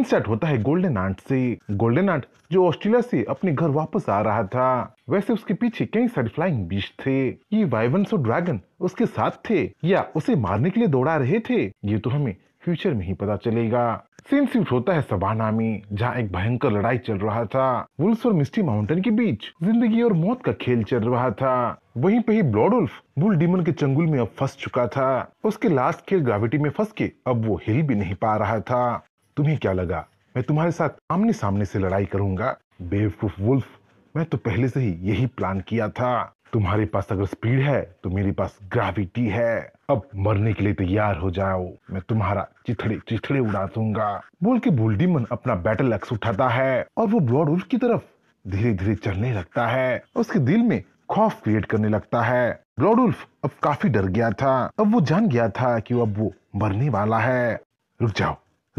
Start होता है golden aunt से। गोल्डन आंट जो ऑस्ट्रेलिया से अपने घर वापस आ रहा था। वैसे उसके पीछे कई सारे फ्लाइंग बीस्ट थे। ये वाइवर्न्स और ड्रैगन उसके साथ थे या उसे मारने के लिए दौड़ा रहे थे, ये तो हमें फ्यूचर में ही पता चलेगा। सीन शिफ्ट होता है सवाना में, जहाँ एक भयंकर लड़ाई चल रहा था। वुल्फ्स और मिस्टी माउंटेन के बीच जिंदगी और मौत का खेल चल रहा था। वहीं पे ही ब्लड वुल्फ बुल डीमन के चंगुल में अब फंस चुका था। उसके लास्ट खेल ग्रेविटी में फंस के अब वो हिल भी नहीं पा रहा था। तुम्हें क्या लगा मैं तुम्हारे साथ आमने सामने से लड़ाई करूंगा? बेवकूफ वुल्फ, मैं तो पहले से ही यही प्लान किया था। तुम्हारे पास अगर स्पीड है तो मेरे पास ग्रेविटी है। अब मरने के लिए तैयार हो जाओ, मैं तुम्हारा चिथड़े चिथड़े उड़ा दूंगा। बोल के बुल डीमन अपना बैटल एक्स उठाता है और वो ब्लड वुल्फ की तरफ धीरे धीरे चलने लगता है। उसके दिल में खौफ क्रिएट करने लगता है। ब्लड वुल्फ अब काफी डर गया था। अब वो जान गया था कि अब वो मरने वाला है। रुक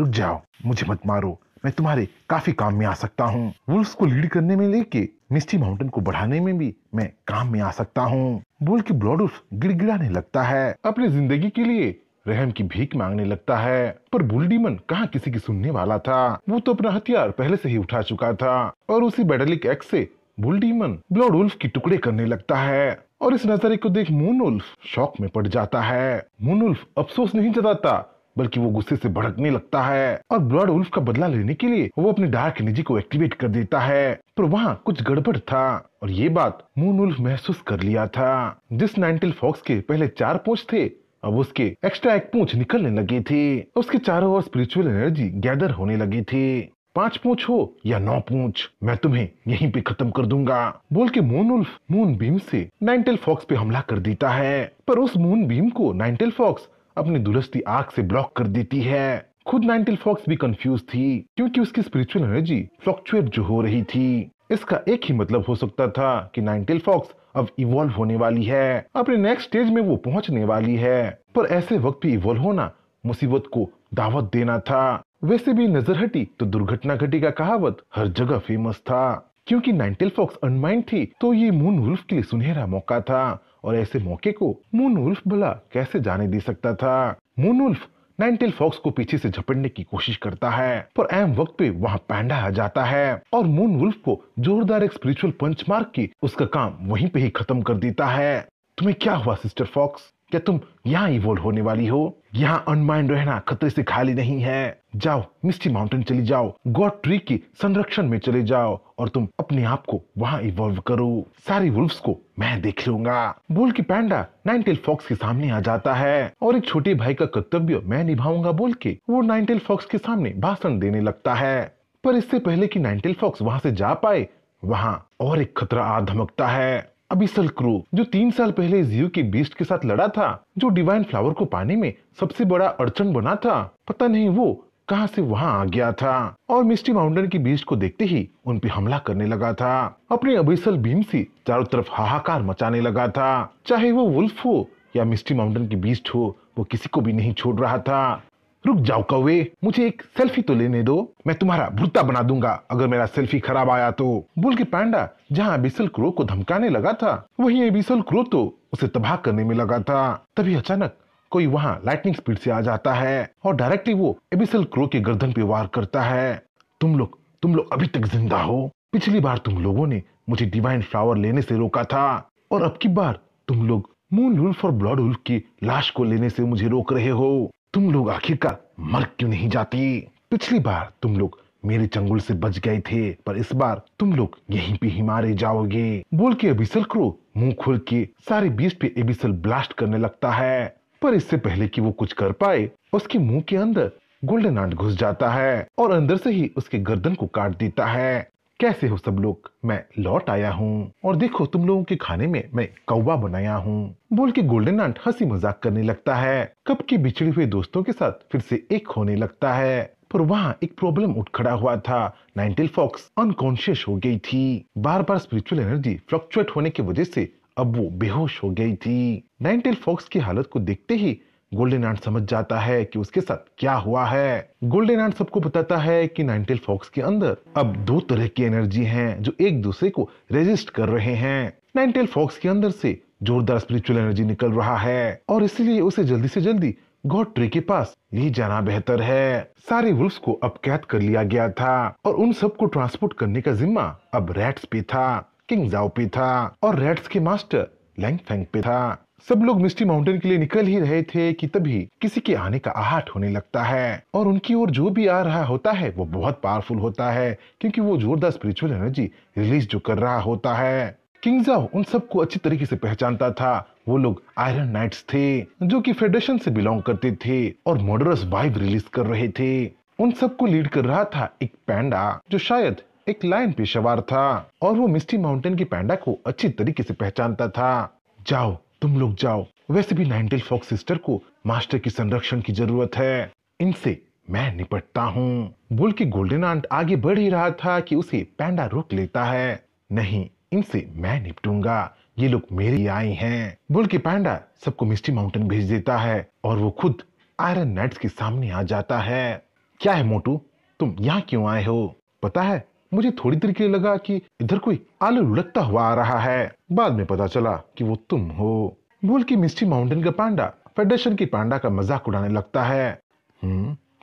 जाओ, मुझे मत मारो, मैं तुम्हारे काफी काम में आ सकता हूँ। वुल्फ्स को लीड करने में लेके मिस्टी माउंटेन को बढ़ाने में भी मैं काम में आ सकता हूँ। बोल के ब्लड वुल्फ गिड़गिड़ाने लगता है, अपनी जिंदगी के लिए रहम की भीख मांगने लगता है। पर बुल डीमन कहाँ किसी की सुनने वाला था। वो तो अपना हथियार पहले से ही उठा चुका था और उसी बैटलिक एक्स से बुल डीमन ब्लड वुल्फ की टुकड़े करने लगता है। और इस नजारे को देख मून वुल्फ शॉक में पड़ जाता है। मून वुल्फ अफसोस नहीं जताता, बल्कि वो गुस्से से भड़कने लगता है और ब्लड वुल्फ का बदला लेने के लिए वो अपनी डार्क एनर्जी को एक्टिवेट कर देता है। पर वहाँ कुछ गड़बड़ था और ये बात मून वुल्फ महसूस कर लिया था। जिस नाइनटेल फॉक्स के पहले 4 पूंछ थे, अब उसके एक्स्ट्रा एक पूंछ निकलने लगी थी। उसके चारों ओर स्पिरिचुअल एनर्जी गैदर होने लगी थी। 5 पूंछ हो या 9 पूंछ, मैं तुम्हें यहीं पे खत्म कर दूंगा। बोल के मून वुल्फ मून बीम से नाइनटेल फॉक्स पे हमला कर देता है। पर उस मून बीम को नाइनटेल फॉक्स अपनी दुरस्ती आंख से ब्लॉक कर देती है। खुद नाइनटेल फॉक्स भी कंफ्यूज थी, क्योंकि उसकी स्पिरिचुअल एनर्जी फ्लक्चुएट जो हो रही थी। इसका एक ही मतलब हो सकता था कि नाइनटेल फॉक्स अब इवॉल्व होने वाली है, अपने नेक्स्ट स्टेज में वो पहुंचने वाली है। पर ऐसे वक्त भी इवॉल्व होना मुसीबत को दावत देना था। वैसे भी नजर हटी तो दुर्घटना घटी का कहावत हर जगह फेमस था। क्योंकि नाइनटेल फॉक्स अनमाइंड थी तो ये मून वुल्फ के लिए सुनहरा मौका था, और ऐसे मौके को मून वुल्फ भला कैसे जाने दे सकता था। मून वुल्फ नाइनटेल फॉक्स को पीछे से झपटने की कोशिश करता है, पर ऐम वक्त पे वहाँ पैंडा आ जाता है और मून वुल्फ को जोरदार एक स्पिरिचुअल पंच मार के उसका काम वहीं पे ही खत्म कर देता है। तुम्हें क्या हुआ सिस्टर फॉक्स? क्या तुम यहाँ इवॉल्व होने वाली हो? यहाँ अनमाइंड रहना खतरे से खाली नहीं है। जाओ मिस्टी माउंटेन चली जाओ, गॉड ट्री की संरक्षण में चले जाओ और तुम अपने आप को वहाँ इवॉल्व करो। सारी वुल्फ्स को मैं देख लूंगा। बोल के पैंडा नाइनटेल फॉक्स के सामने आ जाता है और एक छोटे भाई का कर्तव्य मैं निभाऊंगा बोल के वो नाइनटेल फॉक्स के सामने भाषण देने लगता है। पर इससे पहले कि नाइनटेल फॉक्स वहाँ से जा पाए, वहाँ और एक खतरा आ धमकता है। अबिसल क्रू, जो 3 साल पहले जियो के बीस्ट के साथ लड़ा था, जो डिवाइन फ्लावर को पाने में सबसे बड़ा अड़चन बना था, पता नहीं वो कहां से वहां आ गया था और मिस्टी माउंटेन की बीस्ट को देखते ही उन पे हमला करने लगा था। अपने अबिसल बीम से चारों तरफ हाहाकार मचाने लगा था। चाहे वो वुल्फ हो या मिस्टी माउंटेन की बीस्ट हो, वो किसी को भी नहीं छोड़ रहा था। रुक जाओ कौवे, मुझे एक सेल्फी तो लेने दो, मैं तुम्हारा भुट्टा बना दूंगा अगर मेरा सेल्फी खराब आया तो। बोल के पैंडा जहाँ एबिसल क्रो को धमकाने लगा था, वहीं एबिसल क्रो तो उसे तबाह करने में लगा था। तभी अचानक कोई वहाँ लाइटनिंग स्पीड से आ जाता है और डायरेक्टली वो एबिसल क्रो के गर्दन पे वार करता है। तुम लोग अभी तक जिंदा हो? पिछली बार तुम लोगों ने मुझे डिवाइन फ्लावर लेने से रोका था और अब की बार तुम लोग मून वुल्फ और ब्लड वुल्फ की लाश को लेने से मुझे रोक रहे हो। तुम लोग आखिरकार मर क्यों नहीं जाती? पिछली बार तुम लोग मेरे चंगुल से बच गए थे, पर इस बार तुम लोग यहीं पे ही मारे जाओगे। बोल के एबिसल क्रो मुंह खोल के सारे बीस्ट पे एबिसल ब्लास्ट करने लगता है। पर इससे पहले कि वो कुछ कर पाए, उसके मुंह के अंदर गोल्डन आंट घुस जाता है और अंदर से ही उसके गर्दन को काट देता है। कैसे हो सब लोग? मैं लौट आया हूँ और देखो तुम लोगों के खाने में मैं कौवा बनाया हूँ। बोल के गोल्डन आंट हंसी मजाक करने लगता है। कब के बिछड़े हुए दोस्तों के साथ फिर से एक होने लगता है। पर वहाँ एक प्रॉब्लम उठ खड़ा हुआ था। नाइनटेल फॉक्स अनकॉन्शियस हो गई थी। बार बार स्पिरिचुअल एनर्जी फ्लक्चुएट होने की वजह से अब वो बेहोश हो गई थी। नाइनटेल फॉक्स की हालत को देखते ही गोल्डन आंट समझ जाता है कि उसके साथ क्या हुआ है। गोल्डन आंट सबको बताता है कि नाइनटेल फॉक्स के अंदर अब 2 तरह की एनर्जी हैं जो एक दूसरे को रेजिस्ट कर रहे हैं। नाइनटेल फॉक्स के अंदर से जोरदार स्पिरिचुअल एनर्जी निकल रहा है और इसलिए उसे जल्दी से जल्दी गॉड ट्री के पास ले जाना बेहतर है। सारे वुल्फ्स को अब कैद कर लिया गया था और उन सबको ट्रांसपोर्ट करने का जिम्मा अब रैट्स पे था, किंग जाओ पे था और रैट्स के मास्टर लैंग फेंग पे था। सब लोग मिस्टी माउंटेन के लिए निकल ही रहे थे कि तभी किसी के आने का आहट होने लगता है और उनकी ओर जो भी आ रहा होता है वो बहुत पावरफुल होता है, क्योंकि वो जोरदार स्पिरिचुअल एनर्जी रिलीज जो कर रहा होता है। किंग जाओ उन सबको अच्छी तरीके से पहचानता था। वो लोग आयरन नाइट्स थे जो कि फेडरेशन से बिलोंग करते थे और मर्डरस वाइब रिलीज कर रहे थे। उन सबको लीड कर रहा था एक पैंडा जो शायद एक लायन पे सवार था और वो मिस्टी माउंटेन के पैंडा को अच्छी तरीके से पहचानता था। जाओ तुम लोग जाओ, वैसे भी नाइनटेल फॉक्स सिस्टर को मास्टर की संरक्षण की जरूरत है, इनसे मैं निपटता हूँ बोल के गोल्डन आंट आगे बढ़ ही रहा था कि उसे पैंडा रोक लेता है। नहीं, इनसे मैं निपटूंगा, ये लोग मेरे लिए आए हैं बोल के पैंडा सबको मिस्टी माउंटेन भेज देता है और वो खुद आयरन नाइट्स के सामने आ जाता है। क्या है मोटू, तुम यहाँ क्यों आए हो? पता है, मुझे थोड़ी देर के लिए लगा कि इधर कोई आलू लुढ़कता हुआ आ रहा है, बाद में पता चला कि वो तुम हो बोल के मिस्टी माउंटेन का पांडा फेडरेशन के पांडा का मजाक उड़ाने लगता है।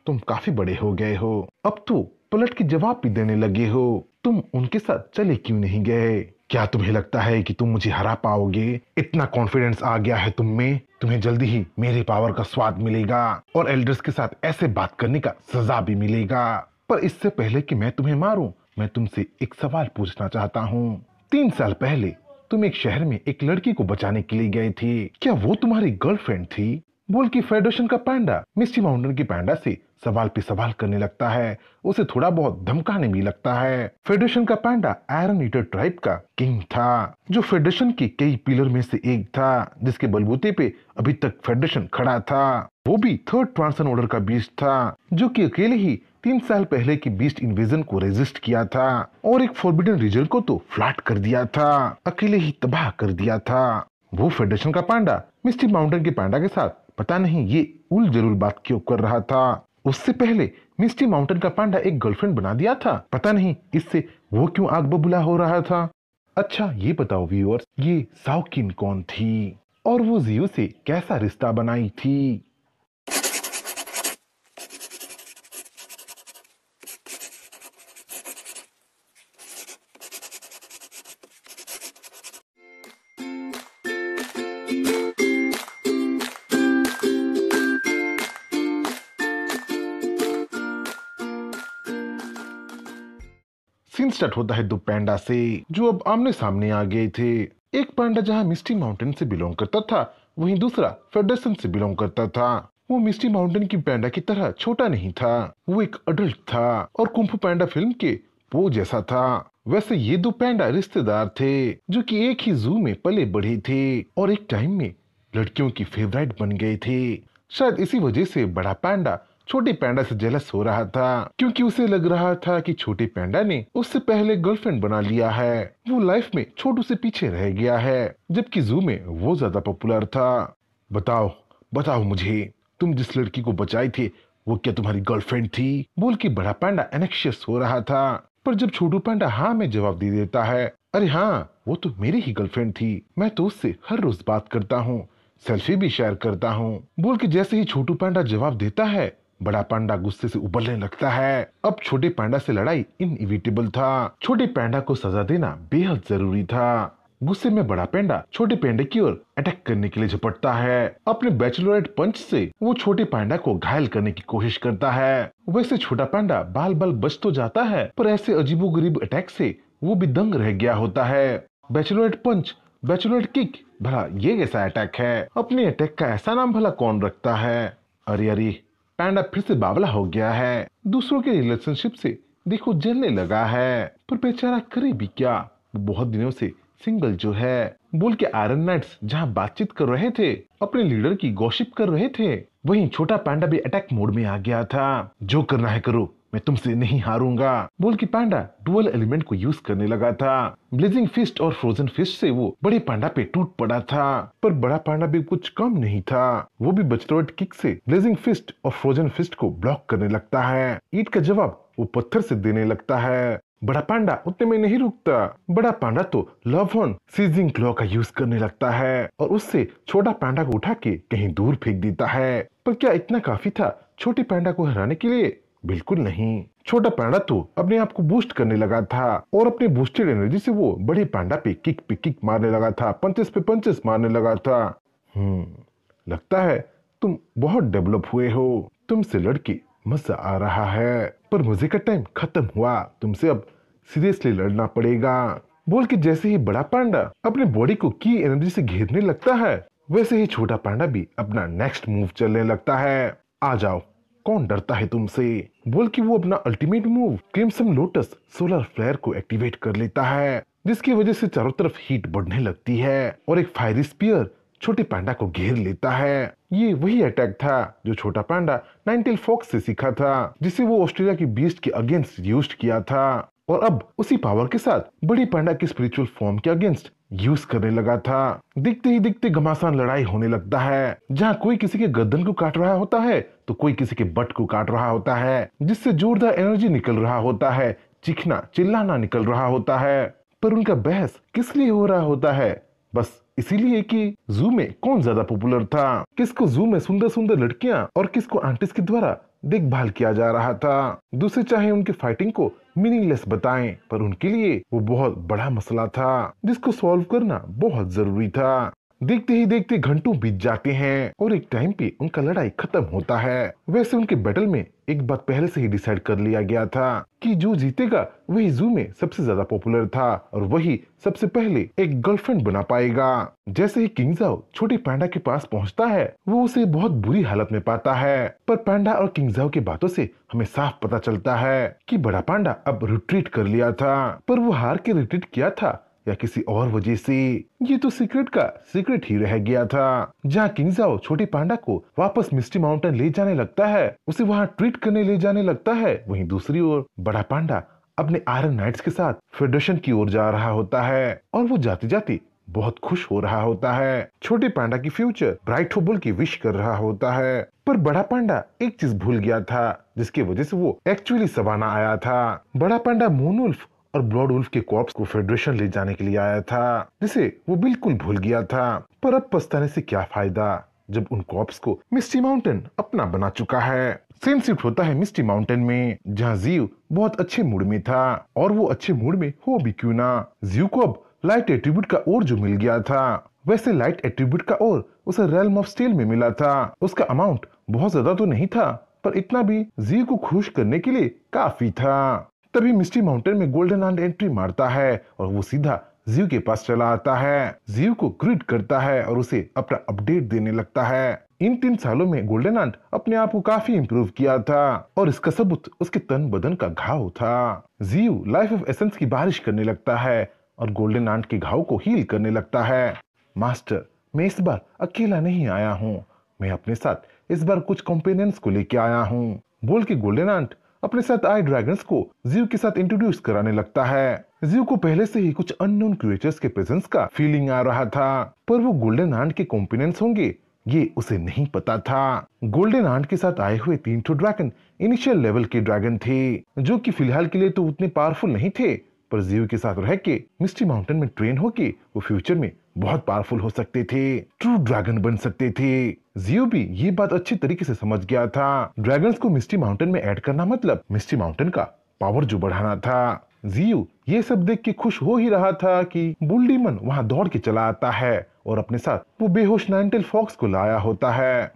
तुम काफी बड़े हो गए हो, अब तो पलट के जवाब भी देने लगे हो। तुम उनके साथ चले क्यों नहीं गए? क्या तुम्हें लगता है कि तुम मुझे हरा पाओगे? इतना कॉन्फिडेंस आ गया है तुम में, तुम्हें जल्दी ही मेरे पावर का स्वाद मिलेगा और एल्डर्स के साथ ऐसे बात करने का सजा भी मिलेगा। पर इससे पहले कि मैं तुम्हें मारूं, मैं तुमसे एक सवाल पूछना चाहता हूँ। 3 साल पहले तुम एक शहर में एक लड़की को बचाने के लिए गए थे, क्या वो तुम्हारी गर्लफ्रेंड थी? बोल की फेडरेशन का पैंडा मिस्टी माउंटेन की पैंडा से सवाल पे सवाल करने लगता है, उसे थोड़ा बहुत धमकाने भी लगता है। फेडरेशन का पैंडा आयरन ईटर ट्राइब का किंग था जो फेडरेशन के कई पिलर में से एक था, जिसके बलबूते पे अभी तक फेडरेशन खड़ा था। वो भी थर्ड ट्रांसन ऑर्डर का बीस्ट था जो कि अकेले ही 3 साल पहले की बीस्ट इन्वेजन को रेजिस्ट किया था और एक फॉरबिडन रीजन को तो फ्लैट कर दिया था, अकेले ही तबाह कर दिया था। वो फेडरेशन का पांडा मिस्टी माउंटेन के पांडा के साथ पता नहीं ये उल जरूर बात क्यों कर रहा था। उससे पहले मिस्टी माउंटेन का पांडा एक गर्लफ्रेंड बना दिया था, पता नहीं इससे वो क्यों आग बबूला हो रहा था। अच्छा ये बताओ व्यूअर्स, ये साउकिन कौन थी और वो जियो से कैसा रिश्ता बनाई थी? सीन स्टार्ट होता है 2 पैंडा से जो अब आमने सामने आ गए थे। एक पैंडा जहां मिस्टी माउंटेन से बिलोंग करता था, वहीं दूसरा फेडरेशन से बिलोंग करता था। वो मिस्टी माउंटेन की पैंडा की तरह छोटा नहीं था, वो एक अडल्ट था और कुंफू पैंडा फिल्म के पो जैसा था। वैसे ये 2 पैंडा रिश्तेदार थे जो कि एक ही जू में पले बढ़े थे और एक टाइम में लड़कियों की फेवरेट बन गए थे। शायद इसी वजह से बड़ा पैंडा छोटे पैंडा से जेलस हो रहा था, क्योंकि उसे लग रहा था कि छोटे पैंडा ने उससे पहले गर्लफ्रेंड बना लिया है। वो लाइफ में छोटू से पीछे रह गया है, जबकि जू में वो ज्यादा पॉपुलर था। बताओ बताओ मुझे, तुम जिस लड़की को बचाई थे वो क्या तुम्हारी गर्लफ्रेंड थी? बोल के बड़ा पैंडा एनेक्शियस हो रहा था, पर जब छोटू पैंडा हाँ में जवाब दे देता है, अरे हाँ वो तो मेरी ही गर्लफ्रेंड थी, मैं तो उससे हर रोज बात करता हूँ, सेल्फी भी शेयर करता हूँ। बोल के जैसे ही छोटू पैंडा जवाब देता है, बड़ा पांडा गुस्से से उबलने लगता है। अब छोटे पांडा से लड़ाई इनइविटेबल था, छोटे पांडा को सजा देना बेहद जरूरी था। गुस्से में बड़ा पांडा छोटे पांडे की ओर अटैक करने के लिए झपटता है। अपने बैचलरेट पंच से वो छोटे पांडा को घायल करने की कोशिश करता है। वैसे छोटा पांडा बाल बाल बच तो जाता है, पर ऐसे अजीबोगरीब अटैक से वो भी दंग रह गया होता है। बैचलरेट पंच, बैचलरेट किक, भला ये कैसा अटैक है? अपने अटैक का ऐसा नाम भला कौन रखता है? अरे अरे, पैंडा फिर से बावला हो गया है, दूसरों के रिलेशनशिप से देखो जलने लगा है, पर बेचारा करे भी क्या, वो बहुत दिनों से सिंगल जो है। बोल के आयरन नाइट्स जहाँ बातचीत कर रहे थे, अपने लीडर की गॉसिप कर रहे थे, वहीं छोटा पांडा भी अटैक मोड में आ गया था। जो करना है करो, मैं तुमसे नहीं हारूंगा बोल के पांडा डुअल एलिमेंट को यूज करने लगा था। ब्लेजिंग फिस्ट और फ्रोजन फिस्ट से वो बड़े पांडा पे टूट पड़ा था, पर बड़ा पांडा भी कुछ कम नहीं था, वो भी बचतोट किक से ब्लेजिंग फिस्ट और फ्रोजन फिस्ट को ब्लॉक करने लगता है। ईट का जवाब वो पत्थर से देने लगता है। बड़ा पांडा उतने में नहीं रुकता। बड़ा पांडा तो लव हॉर्न सीजिंग क्लॉ का यूज करने लगता है और उससे छोटा पांडा को उठा के कहीं दूर फेंक देता है। पर क्या इतना काफी था छोटे पांडा को हराने के लिए? बिल्कुल नहीं। छोटा पांडा तो अपने आप को बूस्ट करने लगा था और अपने बूस्टेड एनर्जी से वो बड़े पांडा पे किक मारने लगा था, पंचेस पे पंचेस मारने लगा था। लगता है तुम बहुत डेवलप हुए हो, तुमसे लड़के मजा आ रहा है, पर मुझे का टाइम खत्म हुआ, तुमसे अब सीरियसली लड़ना पड़ेगा, बोल के जैसे ही बड़ा पांडा अपने बॉडी को की एनर्जी से घेरने लगता है, वैसे ही छोटा पांडा भी अपना नेक्स्ट मूव चलने लगता है। आ जाओ, कौन डरता है तुमसे, बोल के वो अपना ultimate move crimson lotus solar flare को एक्टिवेट कर लेता है, जिसकी वजह से चारों तरफ हीट बढ़ने लगती है और एक फायरी स्पीयर छोटे पांडा को घेर लेता है। ये वही अटैक था जो छोटा पांडा नाइनटेल फॉक्स से सीखा था, जिसे वो ऑस्ट्रेलिया की बीस्ट के अगेंस्ट यूज किया था और अब उसी पावर के साथ बड़ी पांडा की स्पिरिचुअल फॉर्म के अगेंस्ट यूज करने लगा था। दिखते ही दिखते घमासान लड़ाई होने लगता है, जहाँ कोई किसी के गर्दन को काट रहा होता है तो कोई किसी के बट को काट रहा होता है, जिससे जोरदार एनर्जी निकल रहा होता है, चीखना चिल्लाना निकल रहा होता है। पर उनका बहस किस लिए हो रहा होता है? बस इसीलिए कि जू में कौन ज्यादा पॉपुलर था, किसको जू में सुंदर सुंदर लड़कियां और किसको आंटिस के द्वारा देखभाल किया जा रहा था। दूसरे चाहे उनके फाइटिंग को मीनिंगलेस बताएं, पर उनके लिए वो बहुत बड़ा मसला था जिसको सॉल्व करना बहुत जरूरी था। देखते ही देखते घंटों बीत जाते हैं और एक टाइम पे उनका लड़ाई खत्म होता है। वैसे उनके बैटल में एक बात पहले से ही डिसाइड कर लिया गया था कि जो जीतेगा वही जू में सबसे ज्यादा पॉपुलर था और वही सबसे पहले एक गर्लफ्रेंड बना पाएगा। जैसे ही किंग जाओ छोटे पांडा के पास पहुंचता है, वो उसे बहुत बुरी हालत में पाता है, पर पांडा और किंग जाओ की बातों से हमें साफ पता चलता है कि बड़ा पांडा अब रिट्रीट कर लिया था, पर वो हार के रिट्रीट किया था या किसी और वजह से, ये तो सीक्रेट का सीक्रेट ही रह गया था। जहाँ किंग जाओ छोटे पांडा को वापस मिस्टी माउंटेन ले जाने लगता है, उसे वहाँ ट्रीट करने ले जाने लगता है, वहीं दूसरी ओर बड़ा पांडा अपने आयरन नाइट्स के साथ फेडरेशन की ओर जा रहा होता है और वो जाते जाते बहुत खुश हो रहा होता है। छोटे पांडा की फ्यूचर ब्राइट हो बोल के विश कर रहा होता है, पर बड़ा पांडा एक चीज भूल गया था जिसकी वजह से वो एक्चुअली सवाना आया था। बड़ा पांडा मून वुल्फ और ब्लड वुल्फ के कॉर्प्स को फेडरेशन ले जाने के लिए आया था, जिसे वो बिल्कुल भूल गया था। पर अब पछताने से क्या फायदा जब उन कॉर्प्स को मिस्टी माउंटेन अपना बना चुका है। सीन शिफ्ट होता है मिस्टी माउंटेन में, जहाँ जीव बहुत अच्छे मूड में था और वो अच्छे मूड में हो भी क्यों ना। जीव को अब लाइट एट्रीब्यूट का और जो मिल गया था, वैसे लाइट एट्रीब्यूट का और उसे रेल्म ऑफ स्टील में मिला था। उसका अमाउंट बहुत ज्यादा तो नहीं था, पर इतना भी जीव को खुश करने के लिए काफी था। तभी मिस्टी माउंटेन में गोल्डन आंट एंट्री मारता है और वो सीधा जीव के पास चला आता है, जीव को ग्रीट करता है और उसे अपना अपडेट देने लगता है। इन 3 सालों में गोल्डन आंट अपने आप को काफी इम्प्रूव किया था और इसका सबूत उसके तन बदन का घाव था। जीव लाइफ ऑफ एसेंस की बारिश करने लगता है और गोल्डन आंट के घाव को हील करने लगता है। मास्टर, मैं इस बार अकेला नहीं आया हूँ, मैं अपने साथ इस बार कुछ कंपेनियंस को लेके आया हूँ, बोल के गोल्डन आंट अपने साथ आए ड्रैगन्स को जीव के साथ इंट्रोड्यूस कराने लगता है। जीव को पहले से ही कुछ अननोन क्रिएचर्स के प्रेजेंस का फीलिंग आ रहा था, पर वो गोल्डन आंट के कंपेनियंस होंगे ये उसे नहीं पता था। गोल्डन आंट के साथ आए हुए 3 ड्रैगन इनिशियल लेवल के ड्रैगन थे, जो कि फिलहाल के लिए तो उतने पावरफुल नहीं थे, पर जीव के साथ रह के मिस्टी माउंटेन में ट्रेन होके वो फ्यूचर में बहुत पावरफुल हो सकते थे, ट्रू ड्रैगन बन सकते थे। जियो भी ये बात अच्छी तरीके से समझ गया था। ड्रैगन्स को मिस्टी माउंटेन में ऐड करना मतलब मिस्टी माउंटेन का पावर जो बढ़ाना था। जियो ये सब देख के खुश हो ही रहा था कि बुल डीमन वहाँ दौड़ के चला आता है और अपने साथ वो बेहोश नाइनटेल फॉक्स को लाया होता है।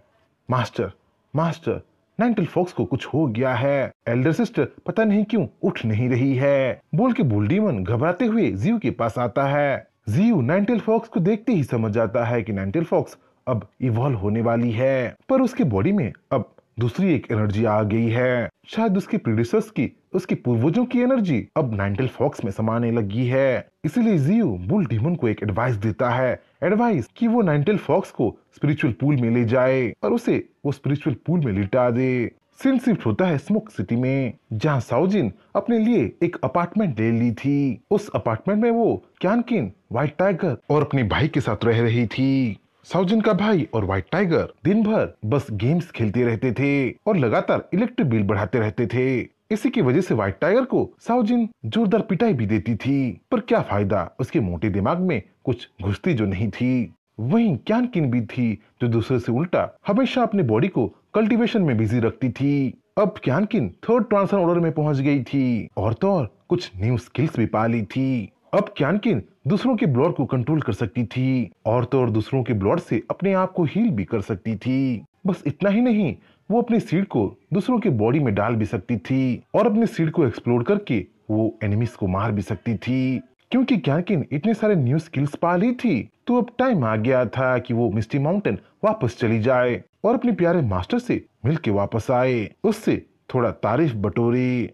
मास्टर, मास्टर, नाइनटेल फॉक्स को कुछ हो गया है, एल्डर सिस्टर पता नहीं क्यों उठ नहीं रही है, बोल के बुल डीमन घबराते हुए जियो के पास आता है। जियो नाइनटेल फॉक्स को देखते ही समझ जाता है कि नाइनटेल फॉक्स अब इवॉल्व होने वाली है, पर उसके बॉडी में अब दूसरी एक एनर्जी आ गई है, शायद उसके प्रीडिसेसर्स की, उसके पूर्वजों की एनर्जी अब नाइनटेल फॉक्स में समाने लगी है। इसीलिए जियो बुल डीमन को एक एडवाइस देता है, एडवाइस कि वो नाइनटेल फॉक्स को स्पिरिचुअल पूल में ले जाए और उसे वो स्पिरिचुअल पूल में लिटा दे। सीन शिफ्ट होता है स्मोक सिटी में, जहाँ साओजिन अपने लिए एक अपार्टमेंट ले ली थी। उस अपार्टमेंट में वो क्यानकिन, व्हाइट टाइगर और अपने भाई के साथ रह रही थी। साओजिन का भाई और व्हाइट टाइगर दिन भर बस गेम्स खेलते रहते थे और लगातार इलेक्ट्रिक बिल बढ़ाते रहते थे। इसी की वजह से व्हाइट टाइगर को साओजिन जोरदार पिटाई भी देती थी, पर क्या फायदा, उसके मोटे दिमाग में कुछ घुसती जो नहीं थी। वहीं क्यान किन भी थी जो दूसरे से उल्टा हमेशा अपनी बॉडी को कल्टीवेशन में बिजी रखती थी। अब क्यान किन थर्ड ट्रांसफर ऑर्डर में पहुंच गई थी और तो और कुछ न्यू स्किल्स भी पा ली थी। अब क्यान किन दूसरों के ब्लड को कंट्रोल कर सकती थी और तो और दूसरों के ब्लड से अपने आप को हील भी कर सकती थी। बस इतना ही नहीं, वो अपनी सीड को दूसरों की बॉडी में डाल भी सकती थी और अपनी सीड को एक्सप्लोर करके वो एनिमीज को मार भी सकती थी। क्योंकि क्यानकिन इतने सारे न्यू स्किल्स पा ली थी, तो अब टाइम आ गया था कि वो मिस्टी माउंटेन वापस चली जाए और अपने प्यारे मास्टर से मिल के वापस आए, उससे थोड़ा तारीफ बटोरे।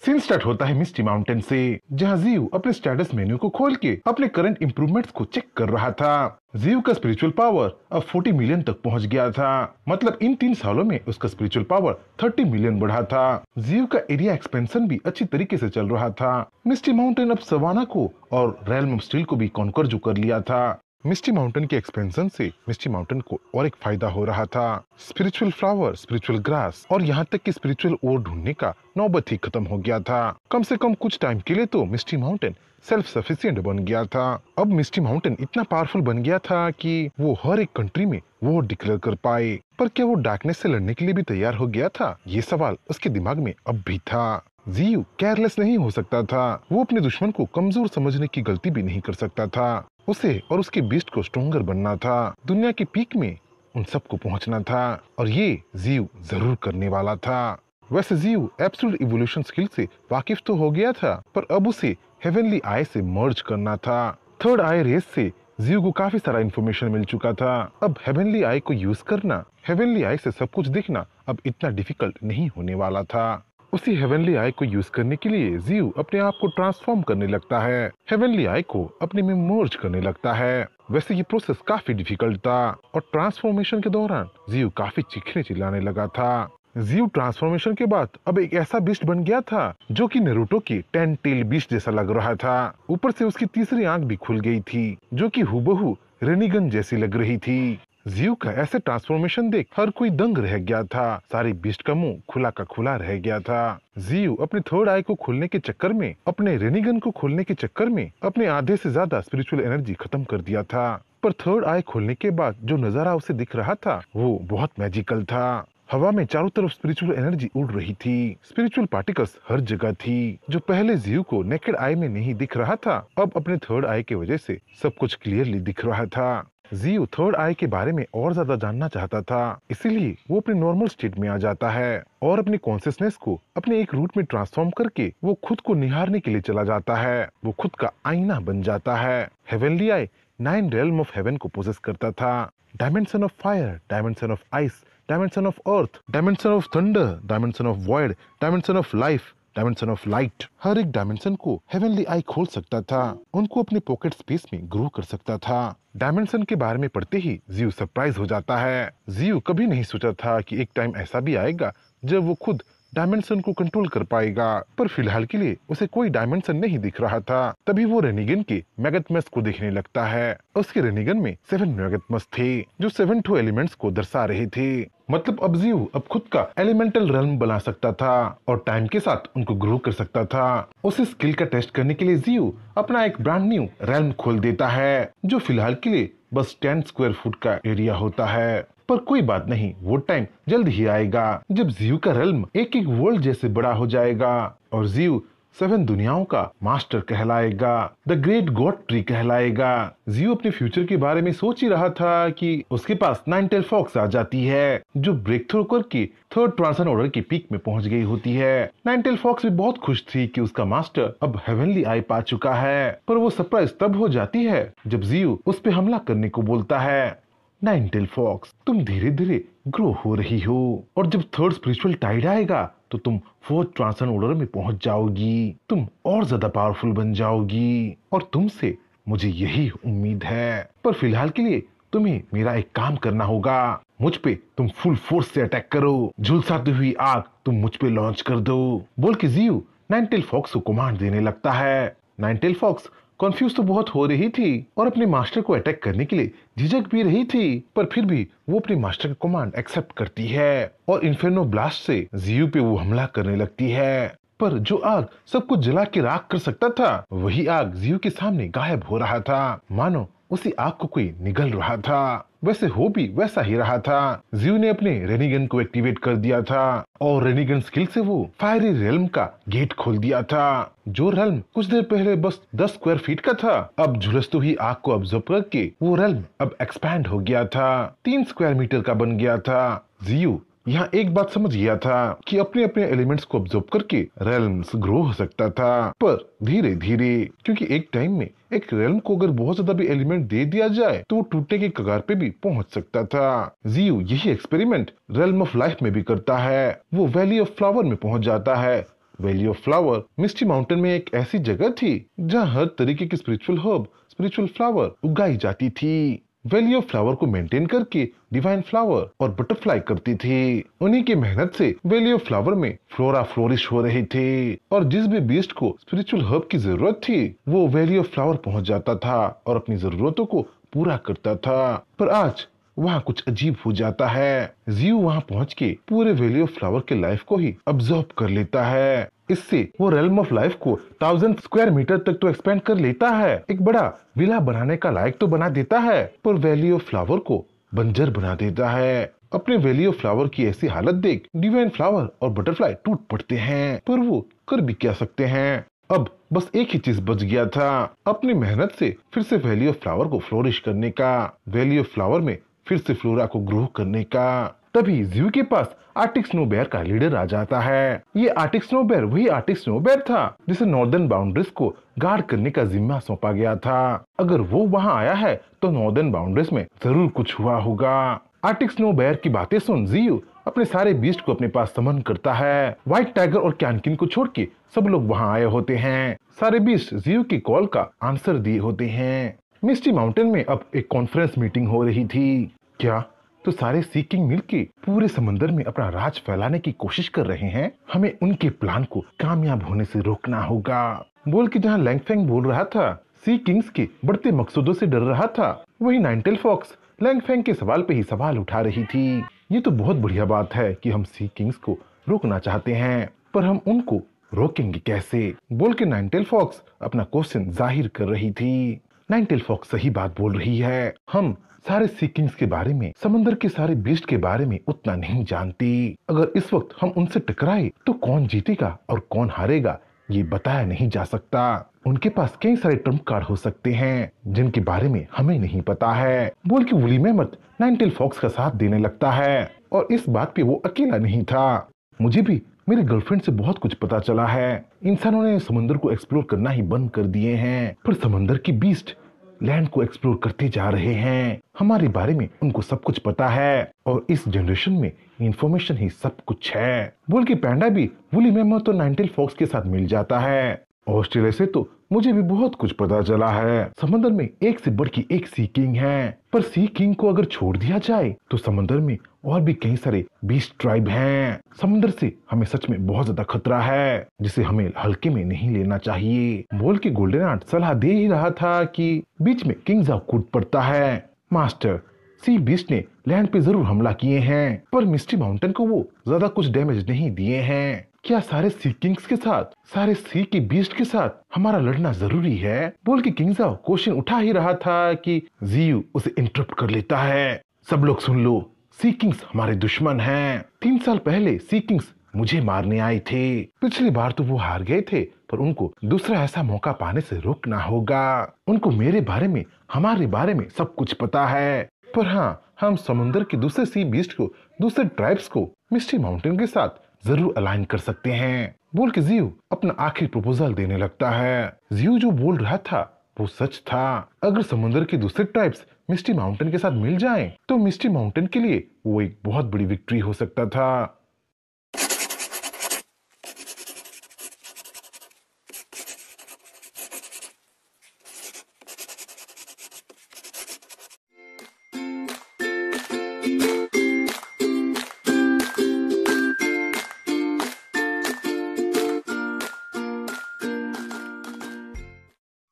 सीन स्टार्ट होता है मिस्टी माउंटेन से, जहां जीव अपने स्टेटस मेन्यू को खोल के अपने करंट इंप्रूवमेंट्स को चेक कर रहा था। जीव का स्पिरिचुअल पावर अब 40 मिलियन तक पहुंच गया था। मतलब इन 3 सालों में उसका स्पिरिचुअल पावर 30 मिलियन बढ़ा था। जीव का एरिया एक्सपेंशन भी अच्छी तरीके से चल रहा था। मिस्टी माउंटेन अब सवाना को और रेल्म ऑफ स्टील को भी कॉन्कर जो कर लिया था। मिस्टी माउंटेन के एक्सपेंशन से मिस्टी माउंटेन को और एक फायदा हो रहा था। स्पिरिचुअल फ्लावर, स्पिरिचुअल ग्रास और यहाँ तक कि स्पिरिचुअल ओर ढूंढने का नौबत ही खत्म हो गया था। कम से कम कुछ टाइम के लिए तो मिस्टी माउंटेन सेल्फ सफिशिएंट बन गया था। अब मिस्टी माउंटेन इतना पावरफुल बन गया था कि वो हर एक कंट्री में वोट डिक्लेयर कर पाए। पर क्या वो डार्कनेस से लड़ने के लिए भी तैयार हो गया था? ये सवाल उसके दिमाग में अब भी था। जीव केयरलेस नहीं हो सकता था। वो अपने दुश्मन को कमजोर समझने की गलती भी नहीं कर सकता था। उसे और उसके बीस्ट को स्ट्रोंगर बनना था। दुनिया के पीक में उन सबको पहुंचना था और ये जीव जरूर करने वाला था। वैसे जीव एब्सोल्यूट इवोल्यूशन स्किल से वाकिफ तो हो गया था, पर अब उसे हेवनली आई से मर्ज करना था। थर्ड आई रेस से जीव को काफी सारा इन्फॉर्मेशन मिल चुका था। अब हेवनली आई को यूज करना, हेवनली आई से सब कुछ देखना अब इतना डिफिकल्ट नहीं होने वाला था। उसी हेवनली आई को यूज करने के लिए जीव अपने आप को ट्रांसफॉर्म करने लगता है, हेवनली आई को अपने में मर्ज करने लगता है। वैसे ये प्रोसेस काफी डिफिकल्ट था और ट्रांसफॉर्मेशन के दौरान जीव काफी चीखने चिल्लाने लगा था। जीव ट्रांसफॉर्मेशन के बाद अब एक ऐसा बीस्ट बन गया था जो कि नारुतो की 10 टेल बीस्ट जैसा लग रहा था। ऊपर से उसकी तीसरी आंख भी खुल गई थी जो कि हूबहू रेनिगन जैसी लग रही थी। जीव का ऐसे ट्रांसफॉर्मेशन देख हर कोई दंग रह गया था। सारी बीस्ट का मुंह खुला का खुला रह गया था। जीव अपने थर्ड आई को खोलने के चक्कर में, अपने रेनिगन को खोलने के चक्कर में अपने आधे से ज्यादा स्पिरिचुअल एनर्जी खत्म कर दिया था। पर थर्ड आई खोलने के बाद जो नजारा उसे दिख रहा था वो बहुत मैजिकल था। हवा में चारों तरफ स्पिरिचुअल एनर्जी उड़ रही थी। स्पिरिचुअल पार्टिकल्स हर जगह थी। जो पहले जीव को नेकेड आई में नहीं दिख रहा था, अब अपने थर्ड आई की वजह से सब कुछ क्लियरली दिख रहा था। जीव थर्ड आई के बारे में और ज्यादा जानना चाहता था, इसीलिए वो अपने नॉर्मल स्टेट में आ जाता है और अपनी कॉन्शियसनेस को अपने एक रूट में ट्रांसफॉर्म करके वो खुद को निहारने के लिए चला जाता है। वो खुद का आईना बन जाता है। Heavenly eye 9 realm of heaven को पोजेस करता था। Dimension of fire, dimension of ice, dimension of earth, dimension of thunder, dimension of void, dimension of life, dimension of light. हर एक डायमेंशन को हेवनली आई खोल सकता था, उनको अपने पॉकेट स्पेस में ग्रो कर सकता था। डायमेंशन के बारे में पढ़ते ही जीव सरप्राइज हो जाता है। जीव कभी नहीं सोचा था कि एक टाइम ऐसा भी आएगा जब वो खुद डायमेंशन को कंट्रोल कर पाएगा, पर फिलहाल के लिए उसे कोई डायमेंशन नहीं दिख रहा था। तभी वो रेनिगन के मैगथमस को देखने लगता है। उसके रेनिगन में 7 मैगथमस थे जो 7 टू एलिमेंट्स को दर्शा रहे थे। मतलब अब जीव अब खुद का एलिमेंटल रेल्म बना सकता था और टाइम के साथ उनको ग्रो कर सकता था। उस स्किल का टेस्ट करने के लिए जीव अपना एक ब्रांड न्यू रेल्म खोल देता है जो फिलहाल के लिए बस 10 स्क्वायर फुट का एरिया होता है। पर कोई बात नहीं, वो टाइम जल्द ही आएगा जब जीव का रेल्म एक एक वर्ल्ड जैसे बड़ा हो जाएगा और जीव 7 दुनियाओं का मास्टर कहलाएगा, द ग्रेट गॉड ट्री कहलाएगा। जीव अपने फ्यूचर के बारे में सोच ही रहा था कि उसके पास 9 टेल फॉक्स आ जाती है जो ब्रेक थ्रू करके थर्ड ट्रांसन ऑर्डर की पीक में पहुंच गई होती है। 9 टेल फॉक्स भी बहुत खुश थी कि उसका मास्टर अब हेवनली आई पा चुका है, पर वो सरप्राइज तब हो जाती है जब जीव उस पे हमला करने को बोलता है। 9 टेल फॉक्स, तुम धीरे धीरे ग्रो हो रही हो और जब थर्ड स्पिरिचुअल टाइड आएगा तो तुम फोर्थ ट्रांसन ऑर्डर में पहुंच जाओगी। तुम और ज्यादा पावरफुल बन जाओगी और तुमसे मुझे यही उम्मीद है। पर फिलहाल के लिए तुम्हें मेरा एक काम करना होगा। मुझ पे तुम फुल फोर्स से अटैक करो, झुलसाती हुई आग तुम मुझ पे लॉन्च कर दो, बोल के जियो नाइनटेल फॉक्स को कमांड देने लगता है। नाइनटेल फॉक्स कंफ्यूज तो बहुत हो रही थी और अपने मास्टर को अटैक करने के लिए झिझक भी रही थी, पर फिर भी वो अपने मास्टर का कमांड एक्सेप्ट करती है और इन्फेर्नो ब्लास्ट से जियो पे वो हमला करने लगती है। पर जो आग सब कुछ जला के राख कर सकता था, वही आग जियो के सामने गायब हो रहा था, मानो उसी आग को कोई निगल रहा था। वैसे हो भी वैसा ही रहा था। जियो ने अपने रेनिगन को एक्टिवेट कर दिया था और रेनिगन स्किल से वो फायरी रेल्म का गेट खोल दिया था। जो रेल्म कुछ देर पहले बस 10 स्क्वायर फीट का था, अब झुलसती हुई आग को ऑब्जर्व करके वो रेल्म अब एक्सपैंड हो गया था, 3 स्क्वायर मीटर का बन गया था। जियो यहाँ एक बात समझ गया था कि अपने अपने एलिमेंट्स को ऑब्जर्व करके रेल्म्स ग्रो हो सकता था, पर धीरे धीरे, क्योंकि एक टाइम में एक रेल्म को अगर बहुत ज्यादा भी एलिमेंट दे दिया जाए तो वो टूटने के कगार पे भी पहुंच सकता था। जियो यही एक्सपेरिमेंट रेल्म ऑफ लाइफ में भी करता है। वो वैली ऑफ फ्लावर में पहुंच जाता है। Valley of flower misty mountain में एक ऐसी जगह थी जहाँ हर तरीके की स्पिरिचुअल हर्ब, स्पिरिचुअल फ्लावर उगाई जाती थी। वैली ऑफ फ्लावर को मेंटेन करके डिवाइन फ्लावर और बटरफ्लाई करती थी। उन्हीं की मेहनत से वैली ऑफ फ्लावर में फ्लोरा फ्लोरिश हो रही थी और जिस भी बीस्ट को स्पिरिचुअल हर्ब की जरूरत थी वो वैली ऑफ फ्लावर पहुंच जाता था और अपनी जरूरतों को पूरा करता था। पर आज वहाँ कुछ अजीब हो जाता है। जियो वहाँ पहुँच के पूरे वैली ऑफ फ्लावर के लाइफ को ही ऑब्जर्व कर लेता है। इससे वो रेल्म ऑफ लाइफ को 1000 स्क्वायर मीटर तक तो एक्सपेंड कर लेता है, एक बड़ा विला बनाने का लायक तो बना देता है, पर वैली ऑफ फ्लावर को बंजर बना देता है। अपने वैली ऑफ फ्लावर की ऐसी हालत देख डिवाइन फ्लावर और बटरफ्लाई टूट पड़ते हैं, पर वो कर भी क्या सकते हैं। अब बस एक ही चीज बच गया था, अपनी मेहनत से फिर से वैली ऑफ फ्लावर को फ्लोरिश करने का, वैली ऑफ फ्लावर में फिर से फ्लोरा को ग्रो करने का। तभी जियो के पास आर्टिक स्नो बेयर का लीडर आ जाता है। ये आर्टिक स्नो बेयर वही आर्टिक स्नो बेयर था जिसे नॉर्दर्न बाउंड्रीज को गार्ड करने का जिम्मा सौंपा गया था। अगर वो वहाँ आया है तो नॉर्दर्न बाउंड्रीज में जरूर कुछ हुआ होगा। आर्टिक स्नो बेयर की बातें सुन जियो अपने सारे बीस्ट को अपने पास समन करता है। व्हाइट टाइगर और कैनकिन को छोड़ के सब लोग वहाँ आए होते हैं। सारे बीस्ट जियो की कॉल का आंसर दिए होते हैं। मिस्टी माउंटेन में अब एक कॉन्फ्रेंस मीटिंग हो रही थी। क्या तो सारे सी किंग मिलके पूरे समंदर में अपना राज फैलाने की कोशिश कर रहे हैं? हमें उनके प्लान को कामयाब होने से रोकना होगा, बोल के जहाँ लैंगफेंग बोल रहा था सी किंग्स के बढ़ते मकसदों से डर रहा था, वही नाइनटेल फॉक्स लैंगफेंग के सवाल पे ही सवाल उठा रही थी। ये तो बहुत बढ़िया बात है कि हम सी किंग्स को रोकना चाहते हैं, पर हम उनको रोकेंगे कैसे, बोल के नाइनटेल फॉक्स अपना क्वेश्चन जाहिर कर रही थी। नाइनटेल फॉक्स सही बात बोल रही है। हम सारे सी किंग्स के बारे में, समंदर के सारे बीस्ट के बारे में उतना नहीं जानती। अगर इस वक्त हम उनसे टकराए तो कौन जीतेगा और कौन हारेगा ये बताया नहीं जा सकता। उनके पास कई सारे ट्रम्प कार्ड हो सकते हैं जिनके बारे में हमें नहीं पता है, बोल के वुली मैमथ नाइनटेल फॉक्स का साथ देने लगता है। और इस बात पे वो अकेला नहीं था, मुझे भी मेरे गर्लफ्रेंड से बहुत कुछ पता चला है। इंसानों ने समुद्र को एक्सप्लोर करना ही बंद कर दिए हैं, पर समंदर की बीस्ट लैंड को एक्सप्लोर करते जा रहे हैं। हमारे बारे में उनको सब कुछ पता है और इस जनरेशन में इंफॉर्मेशन ही सब कुछ है, बोल के पैंडा भी वुली मैमथ और नाइनटेल फॉक्स के साथ मिल जाता है। ऑस्ट्रेलिया से तो मुझे भी बहुत कुछ पता चला है। समंदर में एक से बढ़ के एक सी किंग है, पर सी किंग को अगर छोड़ दिया जाए तो समंदर में और भी कई सारे बीस्ट ट्राइब हैं। समंदर से हमें सच में बहुत ज्यादा खतरा है जिसे हमें हल्के में नहीं लेना चाहिए, बोल के गोल्डन आर्ट सलाह दे ही रहा था कि बीच में किंग्स कूद पड़ता है। मास्टर, सी बीस्ट ने लैंड पे जरूर हमला किए हैं, पर मिस्टी माउंटेन को वो ज्यादा कुछ डैमेज नहीं दिए हैं। क्या सारे सी किंग्स के साथ, सारे सी के बीस्ट के साथ हमारा लड़ना जरूरी है, बोल के किंग्जाओ क्वेश्चन उठा ही रहा था कि जियो उसे इंटरप्ट कर लेता है। सब लोग सुन लो, सी किंग्स हमारे दुश्मन हैं। 3 साल पहले सी किंग्स मुझे मारने आए थे। पिछली बार तो वो हार गए थे, पर उनको दूसरा ऐसा मौका पाने से रोकना होगा। उनको मेरे बारे में, हमारे बारे में सब कुछ पता है, पर हाँ, हम समुद्र के दूसरे सी बीस्ट को, दूसरे ट्राइब्स को मिस्टी माउंटेन के साथ जरूर अलाइन कर सकते हैं, बोल के जियो अपना आखिरी प्रपोजल देने लगता है। जियो जो बोल रहा था वो सच था। अगर समुद्र के दूसरे ट्राइब्स मिस्टी माउंटेन के साथ मिल जाएं, तो मिस्टी माउंटेन के लिए वो एक बहुत बड़ी विक्ट्री हो सकता था।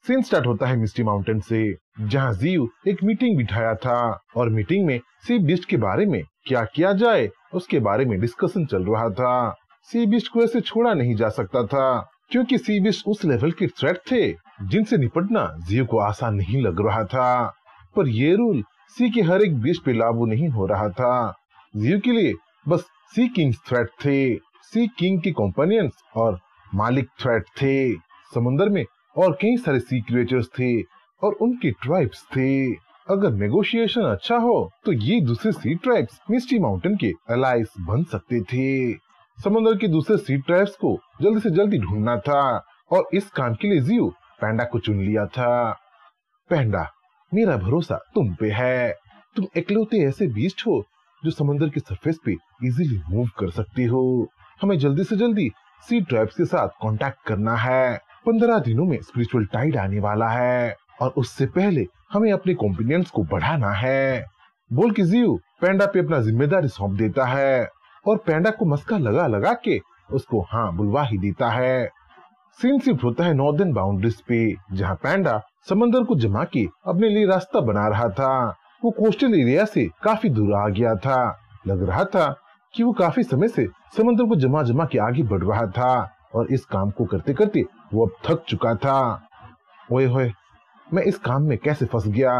सीन स्टार्ट होता है मिस्टी माउंटेन से, जहाँ जियो एक मीटिंग बिठाया था और मीटिंग में सी बीस्ट के बारे में क्या किया जाए उसके बारे में डिस्कशन चल रहा था। सी बीस्ट को ऐसे छोड़ा नहीं जा सकता था क्योंकि सी बीस्ट उस लेवल के थ्रेट थे जिनसे निपटना जियो को आसान नहीं लग रहा था। पर ये रूल सी के हर एक बीस्ट पे लागू नहीं हो रहा था। जियो के लिए बस सी किंग्स थ्रेट थे। सी किंग के कंपेनियंस और मालिक थ्रेट थे। समुद्र में और कई सारे सी क्रिएचर्स थे और उनके ट्राइब्स थे। अगर नेगोशिएशन अच्छा हो तो ये दूसरे सी ट्राइब्स मिस्टी माउंटेन के अलाइज बन सकते थे। समुद्र के दूसरे सी ट्राइब्स को जल्दी से जल्दी ढूंढना था और इस काम के लिए जियो पैंडा को चुन लिया था। पैंडा, मेरा भरोसा तुम पे है। तुम इकलौते ऐसे बीस्ट हो जो समुद्र की सरफेस पे इजीली मूव कर सकते हो। हमें जल्दी से जल्दी सी ट्राइब्स के साथ कांटेक्ट करना है। 15 दिनों में स्पिरिचुअल टाइड आने वाला है और उससे पहले हमें अपने कॉम्पिनियंस को बढ़ाना है। बोल के जियो पैंडा पे अपना जिम्मेदारी सौंप देता है और पैंडा को मस्का लगा लगा के उसको हाँ बुलवा ही देता है। सीन शिफ्ट होता है नॉर्दर्न बाउंड्रीज पे, जहाँ पैंडा समंदर को जमा के अपने लिए रास्ता बना रहा था। वो कोस्टल एरिया से काफी दूर आ गया था। लग रहा था कि वो काफी समय से समंदर को जमा जमा के आगे बढ़ रहा था और इस काम को करते करते वो अब थक चुका था। ओए होए, मैं इस काम में कैसे फंस गया।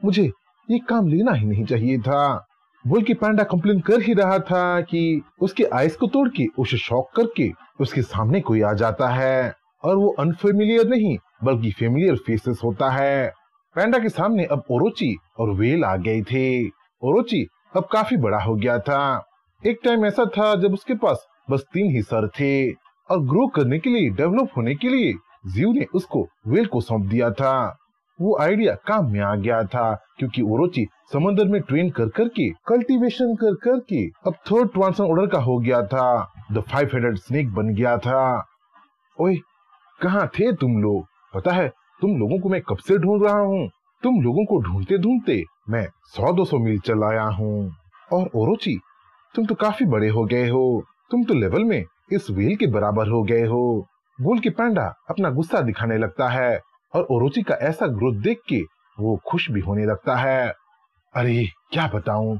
मुझे ये काम लेना ही नहीं चाहिए था। बोल के पैंडा कंप्लेन कर ही रहा था कि उसके आइस को तोड़ के उसे शॉक करके उसके सामने कोई आ जाता है और वो अनफेमिलियर नहीं बल्कि फेमिलियर फेसेस होता है। पैंडा के सामने अब ओरोची और वेल आ गए थे। ओरोची अब काफी बड़ा हो गया था। एक टाइम ऐसा था जब उसके पास बस 3 ही सर थे और ग्रो करने के लिए, डेवलप होने के लिए जियो ने उसको वेल को सौंप दिया था। वो आइडिया काम में आ गया था क्योंकि ओरोची समंदर में ट्रेन कर करके, कल्टीवेशन कर करके अब 3rd ट्रांसन ऑर्डर का हो गया था। द 5 हेडेड स्नेक बन गया था। ओए, कहाँ थे तुम लोग? पता है तुम लोगों को मैं कब से ढूंढ रहा हूँ। तुम लोगों को ढूंढते ढूंढते मैं 100-200 मील चल आया हूँ। और ओरोची, तुम तो काफी बड़े हो गए हो। तुम तो लेवल में इस व्हेल के बराबर हो गए हो। बोल के पैंडा अपना गुस्सा दिखाने लगता है और ओरोची का ऐसा ग्रोथ देख के वो खुश भी होने लगता है। अरे क्या बताऊं,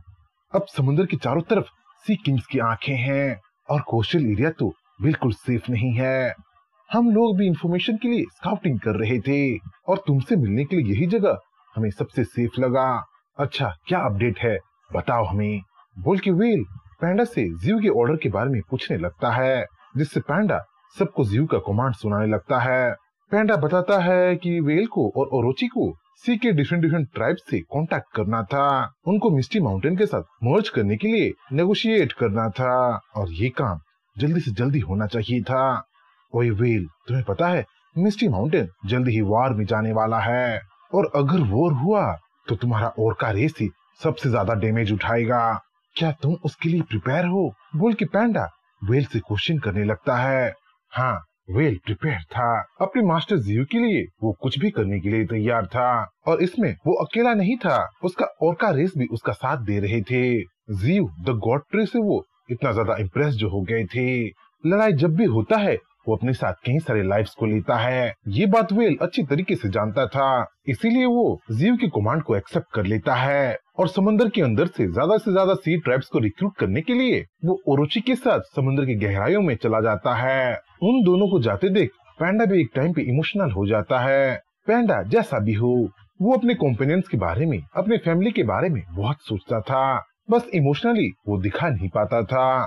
अब समुद्र के चारों तरफ सी किंग्स की आंखें हैं और कोस्टल एरिया तो बिल्कुल सेफ नहीं है। हम लोग भी इंफॉर्मेशन के लिए स्काउटिंग कर रहे थे और तुमसे मिलने के लिए यही जगह हमें सबसे सेफ लगा। अच्छा, क्या अपडेट है बताओ हमें। बोल के व्हेल पैंडा से जियो के ऑर्डर के बारे में पूछने लगता है, जिससे पैंडा सबको जियो का कमांड सुनाने लगता है। पैंडा बताता है कि व्हेल को और ओरोची को सी के डिफरेंट ट्राइब से कांटेक्ट करना था। उनको मिस्टी माउंटेन के साथ मर्ज करने के लिए नेगोशिएट करना था और ये काम जल्दी से जल्दी होना चाहिए था। ओए व्हेल, तुम्हें पता है मिस्टी माउंटेन जल्दी ही वॉर में जाने वाला है और अगर वॉर हुआ तो तुम्हारा ओरका रेस ही सबसे ज्यादा डैमेज उठाएगा। क्या तुम उसके लिए प्रिपेयर हो? बोल के पैंडा व्हेल से क्वेश्चन करने लगता है। हाँ, व्हेल प्रिपेयर था। अपने मास्टर जियो के लिए वो कुछ भी करने के लिए तैयार था और इसमें वो अकेला नहीं था, उसका ओरका रेस भी उसका साथ दे रहे थे। जियो द गॉड ट्री से वो इतना ज्यादा इम्प्रेस जो हो गए थे। लड़ाई जब भी होता है वो अपने साथ कई सारे लाइफ्स को लेता है। ये बात व्हेल अच्छी तरीके से जानता था, इसीलिए वो जियो के कमांड को एक्सेप्ट कर लेता है और समुद्र के अंदर से ज्यादा सी ट्राइब्स को रिक्रूट करने के लिए वो ओरोची के साथ समुद्र की गहराइयों में चला जाता है। उन दोनों को जाते देख पैंडा भी एक टाइम पे इमोशनल हो जाता है। पैंडा जैसा भी हो, वो अपने कॉम्पेनियंस के बारे में, अपने फैमिली के बारे में बहुत सोचता था, बस इमोशनली वो दिखा नहीं पाता था।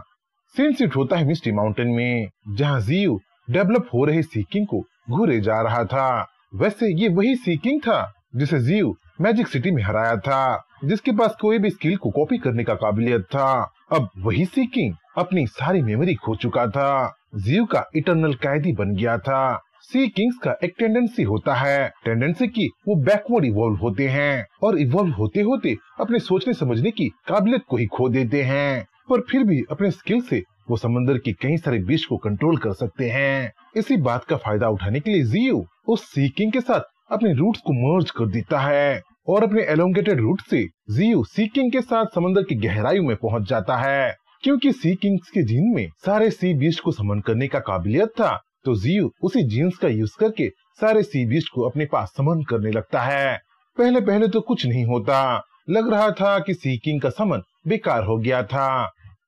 सीन शिफ्ट होता है मिस्टी माउंटेन में, जहाँ जियो डेवलप हो रहे सी किंग को घूरे जा रहा था। वैसे ये वही सी किंग था जिसे जियो मैजिक सिटी में हराया था, जिसके पास कोई भी स्किल को कॉपी करने का काबिलियत था। अब वही सी किंग अपनी सारी मेमोरी खो चुका था, जियो का इटर्नल कैदी बन गया था। सी किंग्स का एक टेंडेंसी होता है, टेंडेंसी की वो बैकवर्ड इवॉल्व होते हैं और इवॉल्व होते होते अपने सोचने समझने की काबिलियत को ही खो देते हैं, पर फिर भी अपने स्किल से वो समंदर के कई सारे बीच को कंट्रोल कर सकते हैं। इसी बात का फायदा उठाने के लिए जियो उस सी किंग के साथ अपने रूट्स को मर्ज कर देता है और अपने एलोंगेटेड रूट से जियो सी किंग के साथ समंदर की गहराइयों में पहुंच जाता है। क्योंकि सी किंग्स के जीन में सारे सी बीस्ट को समन करने का काबिलियत था, तो जियो उसी जीन्स का यूज करके सारे सी बीस्ट को अपने पास समन करने लगता है। पहले पहले तो कुछ नहीं होता, लग रहा था कि सी किंग का समन बेकार हो गया था।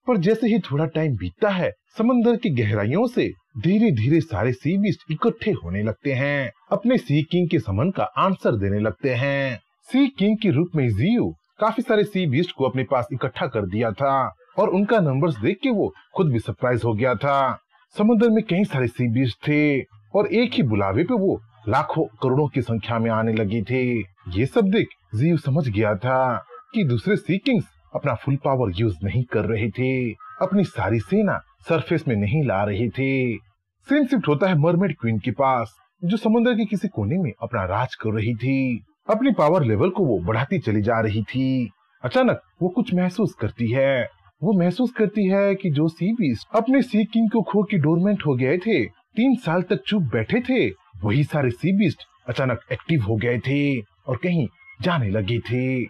पर जैसे ही थोड़ा टाइम बीतता है, समंदर की गहराइयों से धीरे धीरे सारे सी बीस्ट इकट्ठे होने लगते हैं, अपने सी किंग के समन का आंसर देने लगते हैं। सी किंग के रूप में जियो काफी सारे सी बीस्ट को अपने पास इकट्ठा कर दिया था और उनका नंबर्स देख के वो खुद भी सरप्राइज हो गया था। समुद्र में कई सारे सी बीस्ट थे और एक ही बुलावे पे वो लाखों करोड़ों की संख्या में आने लगे थे। ये सब देख जियो समझ गया था कि दूसरे सी किंग्स अपना फुल पावर यूज नहीं कर रहे थे, अपनी सारी सेना सरफेस में नहीं ला रहे थे। सीन शिफ्ट होता है मरमेड क्वीन के पास, जो समुद्र के किसी कोने में अपना राज कर रही थी। अपनी पावर लेवल को वो बढ़ाती चली जा रही थी। अचानक वो कुछ महसूस करती है। वो महसूस करती है कि जो सी बीस्ट अपने सी किंग को खो के डोरमेंट हो गए थे, 3 साल तक चुप बैठे थे, वही सारे सी बीस्ट अचानक एक्टिव हो गए थे और कहीं जाने लगे थे।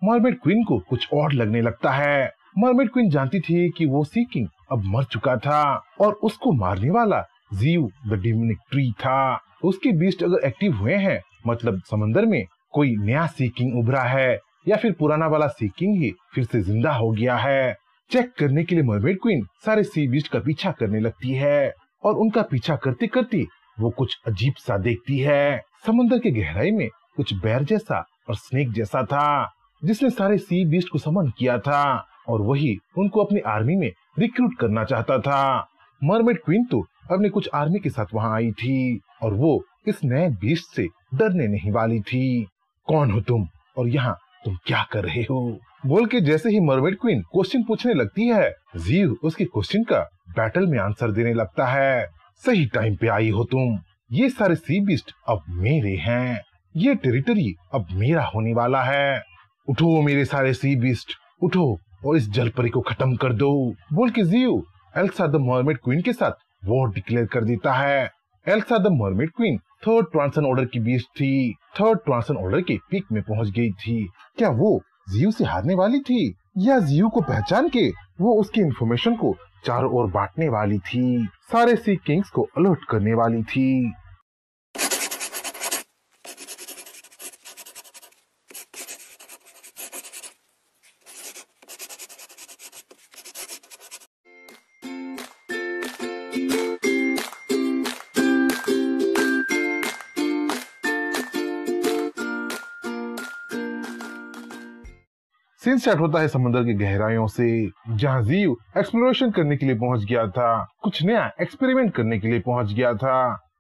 मरमेड क्वीन को कुछ और लगने लगता है। मरमेड क्वीन जानती थी कि वो सी किंग अब मर चुका था और उसको मारने वाला जियो द डेमोनिक ट्री था। उसके बीस्ट अगर एक्टिव हुए हैं, मतलब समंदर में कोई नया सी किंग उभरा है या फिर पुराना वाला सी किंग ही फिर से जिंदा हो गया है। चेक करने के लिए मरमेड क्वीन सारे सी बीस्ट का पीछा करने लगती है और उनका पीछा करते करते वो कुछ अजीब सा देखती है। समंदर के गहराई में कुछ बेर जैसा और स्नेक जैसा था, जिसने सारे सी बीस्ट को समन किया था और वही उनको अपनी आर्मी में रिक्रूट करना चाहता था। मरमेड क्वीन तो अपने कुछ आर्मी के साथ वहाँ आई थी और वो इस नए बीस्ट से डरने नहीं वाली थी। कौन हो तुम और यहाँ तुम क्या कर रहे हो? बोल के जैसे ही मरमेड क्वीन क्वेश्चन पूछने लगती है, जियो उसके क्वेश्चन का बैटल में आंसर देने लगता है। सही टाइम पे आई हो तुम। ये सारे सी बीस्ट अब मेरे हैं, ये टेरिटरी अब मेरा होने वाला है। उठो मेरे सारे सी बीस्ट, उठो और इस जलपरी को खत्म कर दो। बोल के जियो एल्सा द मरमेड क्वीन के साथ वॉर डिक्लेयर कर देता है। Elsa the mermaid queen third ट्रांसन order की बीस्ट थी, थर्ड ट्रांसन ऑर्डर के पीक में पहुंच गई थी। क्या वो जियो से हारने वाली थी या जियो को पहचान के वो उसकी इंफॉर्मेशन को चारों ओर बांटने वाली थी, सारे सी किंग्स को अलर्ट करने वाली थी? सीन स्टार्ट होता है समुद्र की गहराइयों से, जहाँ जियो एक्सप्लोरेशन करने के लिए पहुंच गया था, कुछ नया एक्सपेरिमेंट करने के लिए पहुंच गया था।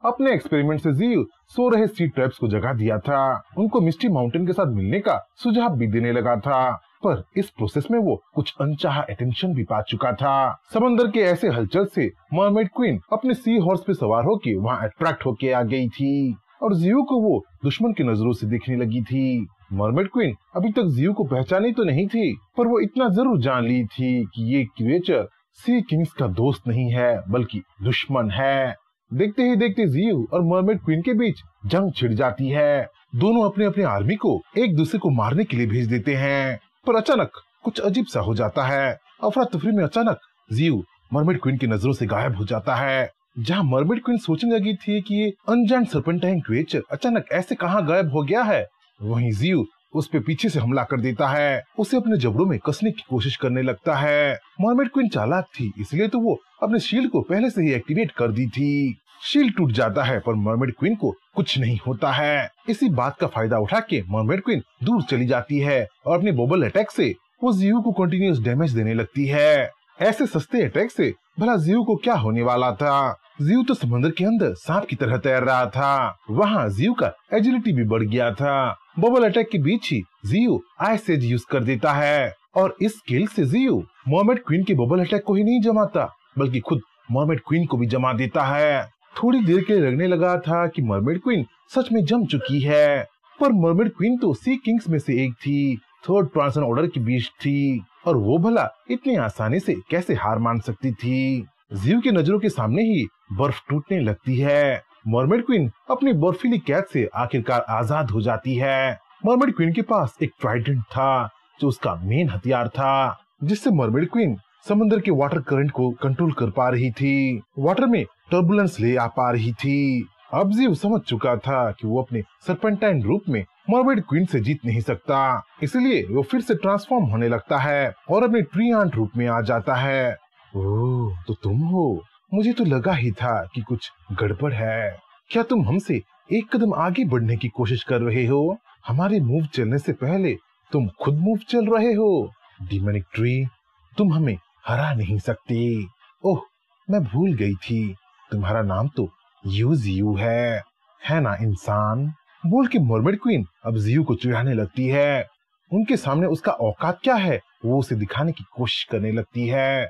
अपने एक्सपेरिमेंट से जियो सो रहे सी ट्रैप्स को जगा दिया था, उनको मिस्टी माउंटेन के साथ मिलने का सुझाव भी देने लगा था। पर इस प्रोसेस में वो कुछ अनचाहा अटेंशन भी पा चुका था। समंदर के ऐसे हलचल से मरमेड क्वीन अपने सी हॉर्स पे सवार होके वहाँ अट्रैक्ट होके आ गई थी और जियो को वो दुश्मन की नजरों से देखने लगी थी। मरमेड क्वीन अभी तक जियो को पहचानी तो नहीं थी, पर वो इतना जरूर जान ली थी कि ये क्रिएचर सी किंग्स का दोस्त नहीं है बल्कि दुश्मन है। देखते ही देखते जियो और मरमेड क्वीन के बीच जंग छिड़ जाती है। दोनों अपने अपने आर्मी को एक दूसरे को मारने के लिए भेज देते हैं, पर अचानक कुछ अजीब सा हो जाता है। अफरा तफरी में अचानक जियो मरमेड क्वीन की नजरों से गायब हो जाता है। जहाँ मरमेड क्वीन सोचने लगी थी कि ये अनजान सर्पेंटाइन क्रिएचर अचानक ऐसे कहाँ गायब हो गया है, वहीं जियो उस पे पीछे से हमला कर देता है, उसे अपने जबड़ों में कसने की कोशिश करने लगता है। मरमेड क्वीन चालाक थी, इसलिए तो वो अपने शील्ड को पहले से ही एक्टिवेट कर दी थी। शील्ड टूट जाता है पर मरमेड क्वीन को कुछ नहीं होता है। इसी बात का फायदा उठा के मरमेड क्वीन दूर चली जाती है और अपने बबल अटैक से वो जियो को कंटिन्यूअस डैमेज देने लगती है। ऐसे सस्ते अटैक से भला जियो को क्या होने वाला था? जियो तो समुद्र के अंदर सांप की तरह तैर रहा था। वहाँ जियो का एजिलिटी भी बढ़ गया था। बबल अटैक के बीच ही जियो आइस एज यूज कर देता है और इस स्किल से जियो मरमेड क्वीन के बबल अटैक को ही नहीं जमाता बल्कि खुद मरमेड क्वीन को भी जमा देता है। थोड़ी देर के लिए लगने लगा था कि मरमेड क्वीन सच में जम चुकी है, पर मरमेड क्वीन तो सी किंग्स में से एक थी, थर्ड ट्रांसन ऑर्डर की बीस्ट थी और वो भला इतनी आसानी से कैसे हार मान सकती थी। जियो की नजरों के सामने ही बर्फ टूटने लगती है। मरमेड क्वीन अपनी बर्फीली कैद से आखिरकार आजाद हो जाती है। मरमेड क्वीन के पास एक ट्राइडेंट था जो उसका मेन हथियार था, जिससे मरमेड क्वीन समंदर के वाटर करंट को कंट्रोल कर पा रही थी, वाटर में टर्बुलेंस ले आ पा रही थी अब जियो समझ चुका था कि वो अपने सरपेंटाइन रूप में मर्मेड क्वीन से जीत नहीं सकता, इसलिए वो फिर से ट्रांसफॉर्म होने लगता है और अपने ट्री आंट रूप में आ जाता है। ओह, तो तुम हो। मुझे तो लगा ही था कि कुछ गड़बड़ है। क्या तुम हमसे एक कदम आगे बढ़ने की कोशिश कर रहे हो? हमारे मूव चलने से पहले तुम खुद मूव चल रहे हो। डीमोनिक ट्री, तुम हमें हरा नहीं सकते। ओह, मैं भूल गई थी, तुम्हारा नाम तो यू है ना इंसान? बोल के मर्मेड क्वीन अब जियो को चिढ़ाने लगती है। उनके सामने उसका औकात क्या है वो उसे दिखाने की कोशिश करने लगती है।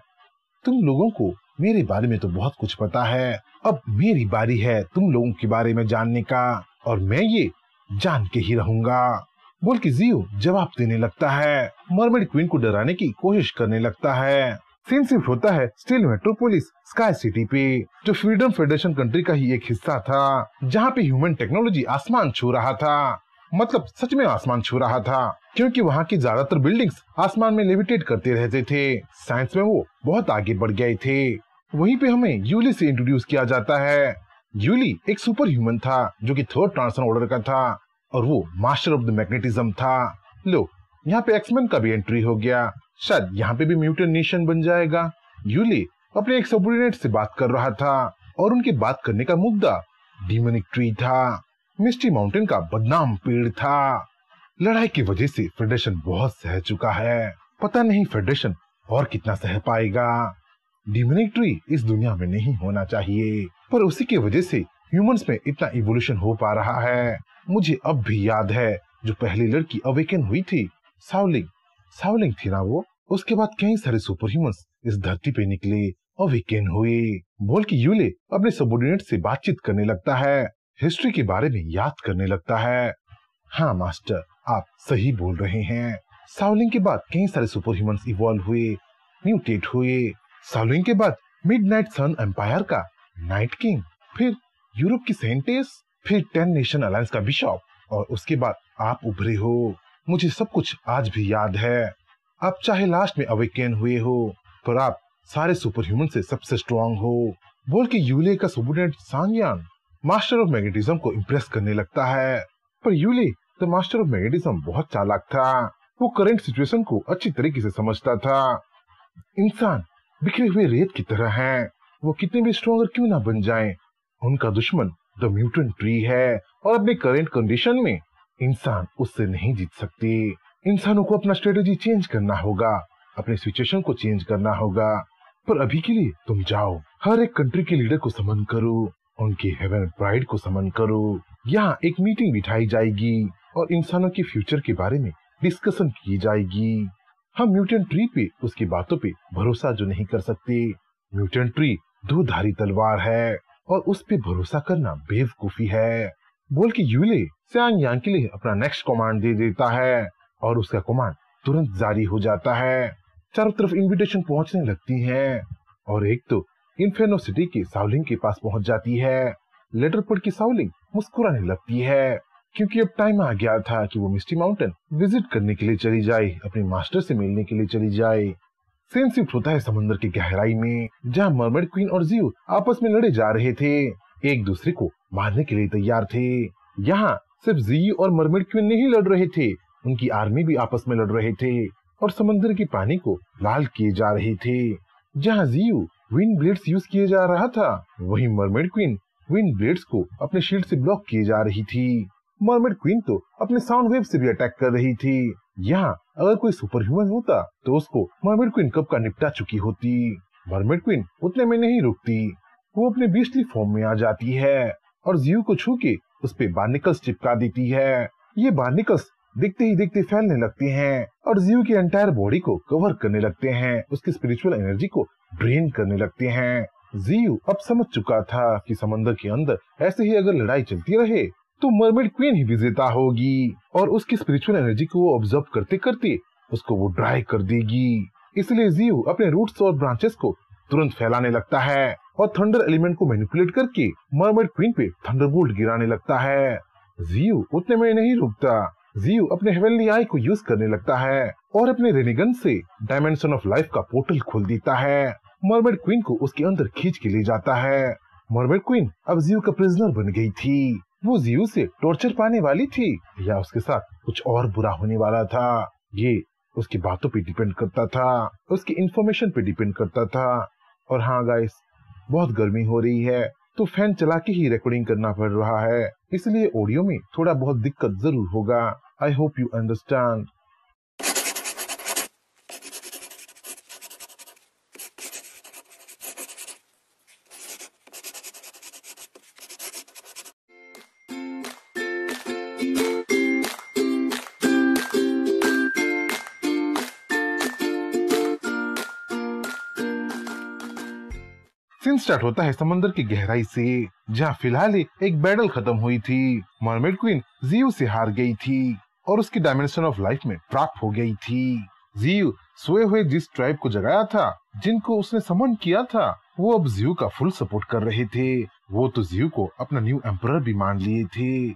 तुम लोगों को मेरे बारे में तो बहुत कुछ पता है, अब मेरी बारी है तुम लोगों के बारे में जानने का, और मैं ये जान के ही रहूंगा। बोल के जियो जवाब देने लगता है, मर्मेड क्वीन को डराने की कोशिश करने लगता है। सीन शिफ्ट होता है स्टील मेट्रोपोलिस स्काई सिटी पे, जो फ्रीडम फेडरेशन कंट्री का ही एक हिस्सा था, जहाँ पे ह्यूमन टेक्नोलॉजी आसमान छू रहा था। मतलब सच में आसमान छू रहा था, क्योंकि वहाँ की ज्यादातर बिल्डिंग्स आसमान में लेविटेट करते रहते थे। साइंस में वो बहुत आगे बढ़ गए थे। वहीं पे हमें यूली से इंट्रोड्यूस किया जाता है। यूली एक सुपर ह्यूमन था जो कि थर्ड ट्रांसफर ऑर्डर का था, और वो मास्टर ऑफ द मैग्नेटिज्म था। लो, यहाँ पे एक्समैन का भी एंट्री हो गया। शायद यहाँ पे भी म्यूटेंट नेशन बन जाएगा। यूली अपने एक सबऑर्डिनेट से बात कर रहा था, और उनके बात करने का मुद्दा डीमोनिक ट्री था, मिस्टी माउंटेन का बदनाम पेड़ था। लड़ाई की वजह से फेडरेशन बहुत सह चुका है, पता नहीं फेडरेशन और कितना सह पाएगा। डीमोनिक ट्री इस दुनिया में नहीं होना चाहिए, पर उसी की वजह से ह्यूमंस में इतना इवोल्यूशन हो पा रहा है। मुझे अब भी याद है जो पहली लड़की अवेकन हुई थी, सावलिंग थी ना वो। उसके बाद कई सारे सुपर ह्यूमंस इस धरती पे निकले, अवेकन हुए। बोल के यूले अपने सबऑर्डिनेट से बातचीत करने लगता है, हिस्ट्री के बारे में याद करने लगता है। हाँ मास्टर, आप सही बोल रहे हैं। सावलिंग के बाद कई सारे सुपर ह्यूमंस इवॉल्व हुए, म्यूटेट हुए। सावलिंग के बाद मिडनाइट सन एम्पायर का नाइट किंग, फिर यूरोप की सेंटेस, फिर 10 नेशन अलायंस का बिशप, और उसके बाद आप उभरे हो। मुझे सब कुछ आज भी याद है। आप चाहे लास्ट में अवेकन हुए हो, पर आप सारे सुपर ह्यूमन से सबसे स्ट्रॉन्ग हो। बोल के यूले का सबऑर्डिनेट सांगयान मास्टर ऑफ मैग्नेटिज्म को इम्प्रेस करने लगता है, पर Yule the master of magnetism बहुत चालाक था। वो करंट सिचुएशन को अच्छी तरीके से समझता था। इंसान बिखरे हुए रेत की तरह हैं, वो कितने भी स्ट्रॉन्गर क्यों ना बन जाएं, उनका दुश्मन द म्यूटेंट ट्री है, और अपने करंट कंडीशन में इंसान उससे नहीं जीत सकते। इंसानों को अपना स्ट्रेटेजी चेंज करना होगा, अपने सिचुएशन को चेंज करना होगा। पर अभी के लिए तुम जाओ, हर एक कंट्री के लीडर को समन करो, उनके हेवन प्राइड को समन करो। यहाँ एक मीटिंग बिठाई जाएगी और इंसानों के फ्यूचर के बारे में डिस्कशन की जाएगी। हम म्यूटेंट ट्री पे उसकी बातों पे भरोसा जो नहीं कर सकते। म्यूटेंट ट्री दो धारी तलवार है, और उस पे भरोसा करना बेवकूफी है। बोल के यूले सियांग यांग के लिए अपना नेक्स्ट कमांड दे देता है, और उसका कमांड तुरंत जारी हो जाता है। चारों तरफ इनविटेशन पहुंचने लगती हैं, और एक तो इन्फेर्नो सिटी के सावलिंग के पास पहुंच जाती है। लेटर पढ़ के सावलिंग मुस्कुराने लगती है, क्योंकि अब टाइम आ गया था कि वो मिस्टी माउंटेन विजिट करने के लिए चली जाए, अपने मास्टर से मिलने के लिए चली जाए। सीन शिफ्ट होता है समंदर की गहराई में, जहाँ मर्मेड क्वीन और जियो आपस में लड़े जा रहे थे, एक दूसरे को मारने के लिए तैयार थे। यहाँ सिर्फ जियो और मर्मेड क्वीन नहीं लड़ रहे थे, उनकी आर्मी भी आपस में लड़ रहे थे, और समंदर के पानी को लाल किए जा रहे थे। जहाँ जियो विंड ब्लेड्स यूज किए जा रहा था, वहीं मर्मेड क्वीन विंड ब्लेड्स को अपने शील्ड से ब्लॉक किए जा रही थी। मर्मेड क्वीन तो अपने साउंड वेव से भी अटैक कर रही थी। यहाँ अगर कोई सुपर ह्यूमन होता तो उसको मर्मेड क्वीन कब का निपटा चुकी होती। मर्मेड क्वीन उतने में नहीं रुकती, वो अपने बीस्टली फॉर्म में आ जाती है और जियो को छू के उस पे बार्निकल्स चिपका देती है। ये बार्निकल्स देखते ही देखते फैलने लगते हैं और जियो की एंटायर बॉडी को कवर करने लगते हैं, उसकी स्पिरिचुअल एनर्जी को ड्रेन करने लगते हैं। जियो अब समझ चुका था कि समंदर के अंदर ऐसे ही अगर लड़ाई चलती रहे तो मर्मेड क्वीन ही विजेता होगी, और उसकी स्पिरिचुअल एनर्जी को वो ऑब्जर्व करते करते उसको वो ड्राई कर देगी। इसलिए जियो अपने रूट्स और ब्रांचेस को तुरंत फैलाने लगता है और थंडर एलिमेंट को मैनिपुलेट करके मर्मेड क्वीन पे थंडरबोल्ट गिराने लगता है। जियो उतने में नहीं रुकता, जियो अपने हेवनली आई को यूज करने लगता है और अपने रेनिगन से डायमेंशन ऑफ लाइफ का पोर्टल खोल देता है। मर्मेड क्वीन को उसके अंदर खींच के ले जाता है। मरमेड क्वीन अब जियो का प्रिजनर बन गई थी। वो जियो से टॉर्चर पाने वाली थी या उसके साथ कुछ और बुरा होने वाला था, ये उसकी बातों पे डिपेंड करता था, उसकी इंफॉर्मेशन पे डिपेंड करता था। और हाँ गाइस, बहुत गर्मी हो रही है तो फैन चला के ही रिकॉर्डिंग करना पड़ रहा है, इसलिए ऑडियो में थोड़ा बहुत दिक्कत जरूर होगा। I hope you understand. Scene start होता है समंदर की गहराई से, जहाँ फिलहाल ही एक बैटल खत्म हुई थी। मरमेड क्वीन जियो से हार गई थी और उसकी डायमेंशन ऑफ लाइफ में ट्रैप हो गई थी। जियो सोए हुए जिस ट्राइब को जगाया था, जिनको उसने समन किया था, वो अब जियो का फुल सपोर्ट कर रहे थे। वो तो जियो को अपना न्यू एम्परर भी मान लिए थे।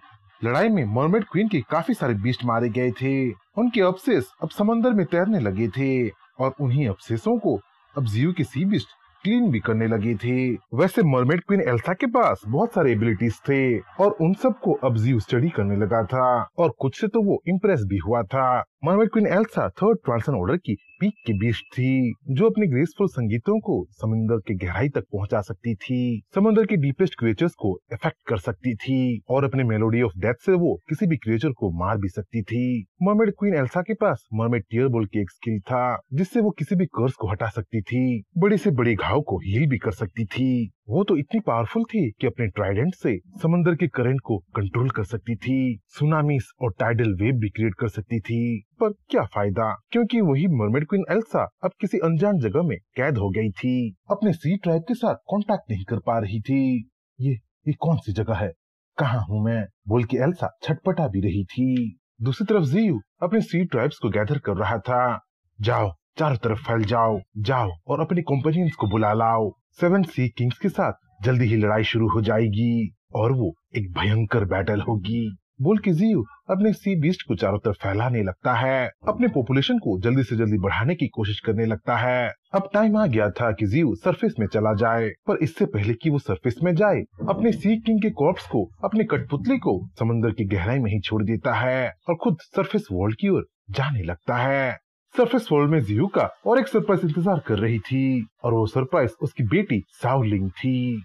लड़ाई में मरमेड क्वीन के काफी सारे बीस्ट मारे गए थे। उनके अवशेष अब समंदर में तैरने लगे थे और उन्हीं अवशेषों को अब जियो के सी बीस्ट क्लीन भी करने लगे थे। वैसे मरमेड क्वीन एल्सा के पास बहुत सारे एबिलिटीज थे और उन सब को अब जियो स्टडी करने लगा था और कुछ से तो वो इम्प्रेस भी हुआ था। Mermaid queen Elsa third ट्रांसन order की पीक के बीच थी, जो अपने ग्रेसफुल संगीतों को समुद्र के गहराई तक पहुंचा सकती थी, समुद्र के डीपेस्ट क्रिएचर्स को इफेक्ट कर सकती थी और अपने मेलोडी ऑफ डेथ से वो किसी भी क्रिएचर को मार भी सकती थी। मरमेड क्वीन एल्सा के पास मरमेड टीयर बोल की एक स्किल था, जिससे वो किसी भी कर्स को हटा सकती थी, बड़ी से बड़ी घाव को हील भी कर सकती थी। वो तो इतनी पावरफुल थी कि अपने ट्राइडेंट से समंदर के करंट को कंट्रोल कर सकती थी, सुनामीस और टाइडल वेव भी क्रिएट कर सकती थी। पर क्या फायदा, क्योंकि वही मरमेड क्वीन एल्सा अब किसी अनजान जगह में कैद हो गई थी, अपने सी ट्राइब के साथ कांटेक्ट नहीं कर पा रही थी। ये कौन सी जगह है, कहाँ हूँ मैं, बोल के एल्सा छटपटा भी रही थी। दूसरी तरफ जियो अपने सी ट्राइब्स को गैदर कर रहा था। जाओ, चारों तरफ फैल जाओ, जाओ और अपने कंपेनियंस को बुला लाओ। 7 सी किंग्स के साथ जल्दी ही लड़ाई शुरू हो जाएगी और वो एक भयंकर बैटल होगी, बोल के जियो अपने सी बीस्ट को चारों तरफ फैलाने लगता है, अपने पॉपुलेशन को जल्दी से जल्दी बढ़ाने की कोशिश करने लगता है। अब टाइम आ गया था कि जियो सरफेस में चला जाए, पर इससे पहले कि वो सरफेस में जाए, अपने सी किंग के कॉर्प्स को, अपने कठपुतली को समंदर की गहराई में ही छोड़ देता है और खुद सरफेस वर्ल्ड की ओर जाने लगता है। सरफेस वर्ल्ड में जियो का और एक सरप्राइज इंतजार कर रही थी और वो सरप्राइज उसकी बेटी साओलिंग थी।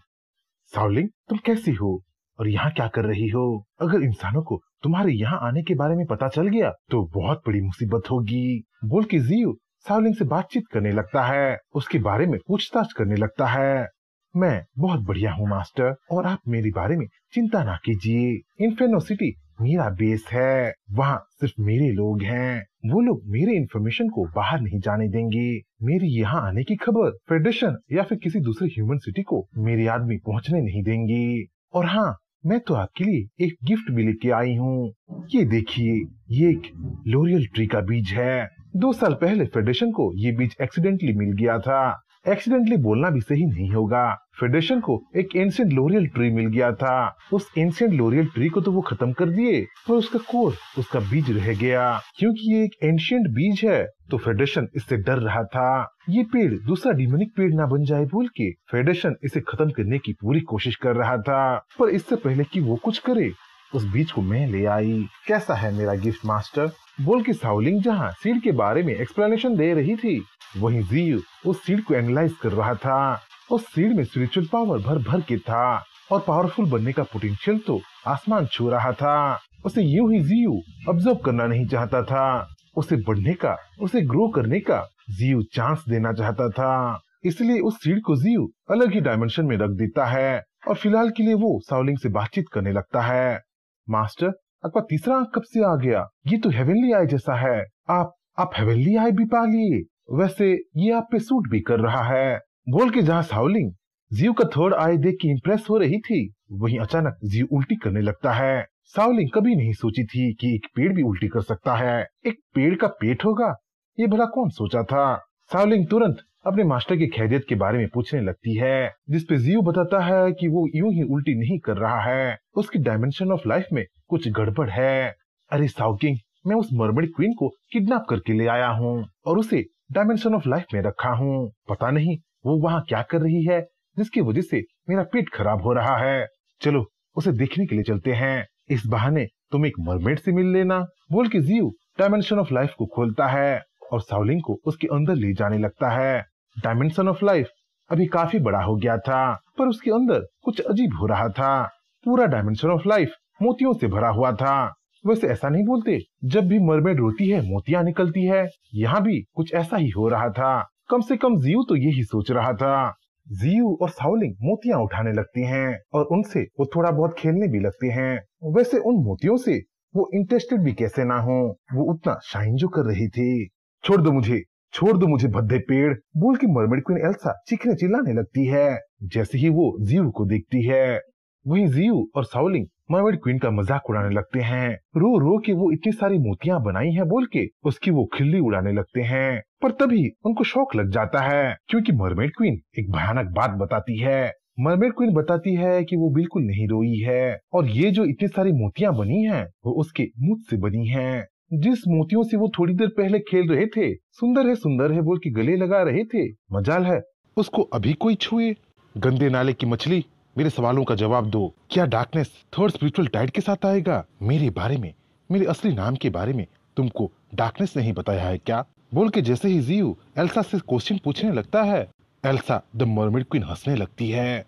साओलिंग, तुम कैसी हो और यहाँ क्या कर रही हो? अगर इंसानों को तुम्हारे यहाँ आने के बारे में पता चल गया तो बहुत बड़ी मुसीबत होगी, बोल के जियो साओलिंग से बातचीत करने लगता है, उसके बारे में पूछताछ करने लगता है। मैं बहुत बढ़िया हूँ मास्टर, और आप मेरे बारे में चिंता ना कीजिए। इन्फेर्नो सिटी मेरा बेस है, वहाँ सिर्फ मेरे लोग हैं, वो लोग मेरे इन्फॉर्मेशन को बाहर नहीं जाने देंगे। मेरे यहाँ आने की खबर फेडरेशन या फिर किसी दूसरे ह्यूमन सिटी को मेरे आदमी पहुँचने नहीं देंगे। और हाँ, मैं तो आपके लिए एक गिफ्ट भी लेके आई हूँ, ये देखिए, ये एक लोरियल ट्री का बीज है। 2 साल पहले फेडरेशन को ये बीज एक्सीडेंटली मिल गया था। एक्सीडेंटली बोलना भी सही नहीं होगा, फेडरेशन को एक एंशिएंट लोरियल ट्री मिल गया था। उस एंशिएंट लोरियल ट्री को तो वो खत्म कर दिए, पर उसका कोर, उसका बीज रह गया। क्योंकि ये एक एंशिएंट बीज है तो फेडरेशन इससे डर रहा था, ये पेड़ दूसरा डिमोनिक पेड़ ना बन जाए, बोल के फेडरेशन इसे खत्म करने की पूरी कोशिश कर रहा था। पर इससे पहले कि वो कुछ करे, उस बीज को मैं ले आई। कैसा है मेरा गिफ्ट मास्टर, बोल के साओलिंग जहाँ सीड के बारे में एक्सप्लेनेशन दे रही थी, वहीं जियो उस सीड को एनालाइज कर रहा था। उस सीड में स्पिरिचुअल पावर भर भर के था और पावरफुल बनने का पोटेंशियल तो आसमान छू रहा था। उसे यूं ही जियो ऑब्जर्व करना नहीं चाहता था, उसे बढ़ने का, उसे ग्रो करने का जियो चांस देना चाहता था। इसलिए उस सीड को जियो अलग ही डायमेंशन में रख देता है और फिलहाल के लिए वो साओलिंग से बातचीत करने लगता है। मास्टर, आपका तीसरा आंख कब से आ गया? ये तो हेवनली आई जैसा है। आप हेवनली आई भी पा लिए, वैसे ये आप पे सूट भी कर रहा है, बोल के जहाँ साओलिंग जियो का थर्ड आई देख के इम्प्रेस हो रही थी, वहीं अचानक जियो उल्टी करने लगता है। साओलिंग कभी नहीं सोची थी कि एक पेड़ भी उल्टी कर सकता है, एक पेड़ का पेट होगा, ये भला कौन सोचा था। साओलिंग तुरंत अपने मास्टर की खैरियत के बारे में पूछने लगती है, जिसपे जियो बताता है कि वो यूं ही उल्टी नहीं कर रहा है, उसकी डायमेंशन ऑफ लाइफ में कुछ गड़बड़ है। अरे साओकिंग, मैं उस मरमेड क्वीन को किडनैप करके ले आया हूँ और उसे डायमेंशन ऑफ लाइफ में रखा हूँ, पता नहीं वो वहाँ क्या कर रही है, जिसकी वजह से मेरा पेट खराब हो रहा है। चलो उसे देखने के लिए चलते हैं, इस बहाने तुम एक मरमेड से मिल लेना, बोल के जियो डायमेंशन ऑफ लाइफ को खोलता है और सावलिंग को उसके अंदर ले जाने लगता है। डायमेंशन ऑफ लाइफ अभी काफी बड़ा हो गया था, पर उसके अंदर कुछ अजीब हो रहा था। पूरा डायमेंशन ऑफ लाइफ मोतियों से भरा हुआ था। वैसे ऐसा नहीं बोलते, जब भी मरमेड रोती है मोतियां निकलती है, यहाँ भी कुछ ऐसा ही हो रहा था। कम से कम जियो तो यही सोच रहा था। जियो और सावलिंग मोतियां उठाने लगती हैं और उनसे वो थोड़ा बहुत खेलने भी लगते हैं। वैसे उन मोतियों से वो इंटरेस्टेड भी कैसे ना हो, वो उतना शाइन जो कर रही थी। छोड़ दो मुझे, छोड़ दो मुझे भद्दे पेड़, बोल के मरमेड क्वीन एल्सा चीखने चिल्लाने लगती है जैसे ही वो जियो को देखती है। वहीं जियो और सावलिंग मरमेड क्वीन का मजाक उड़ाने लगते हैं। रो रो के वो इतनी सारी मोतियां बनाई हैं बोल के उसकी वो खिल्ली उड़ाने लगते हैं। पर तभी उनको शौक लग जाता है, क्योंकि मरमेड क्वीन एक भयानक बात बताती है। मरमेड क्वीन बताती है कि वो बिल्कुल नहीं रोई है और ये जो इतनी सारी मोतियां बनी हैं वो उसके मुंह से बनी हैं। जिस मोतियों से वो थोड़ी देर पहले खेल रहे थे, सुंदर है बोल के गले लगा रहे थे, मजाल है उसको अभी कोई छुए। गंदे नाले की मछली, मेरे सवालों का जवाब दो। क्या डार्कनेस थर्ड स्पिरिचुअल टाइड के साथ आएगा? मेरे बारे में, मेरे असली नाम के बारे में तुमको डार्कनेस नहीं बताया है क्या? बोल के जैसे ही जियो एल्सा से क्वेश्चन पूछने लगता है, एल्सा द मरमेड क्वीन हंसने लगती है।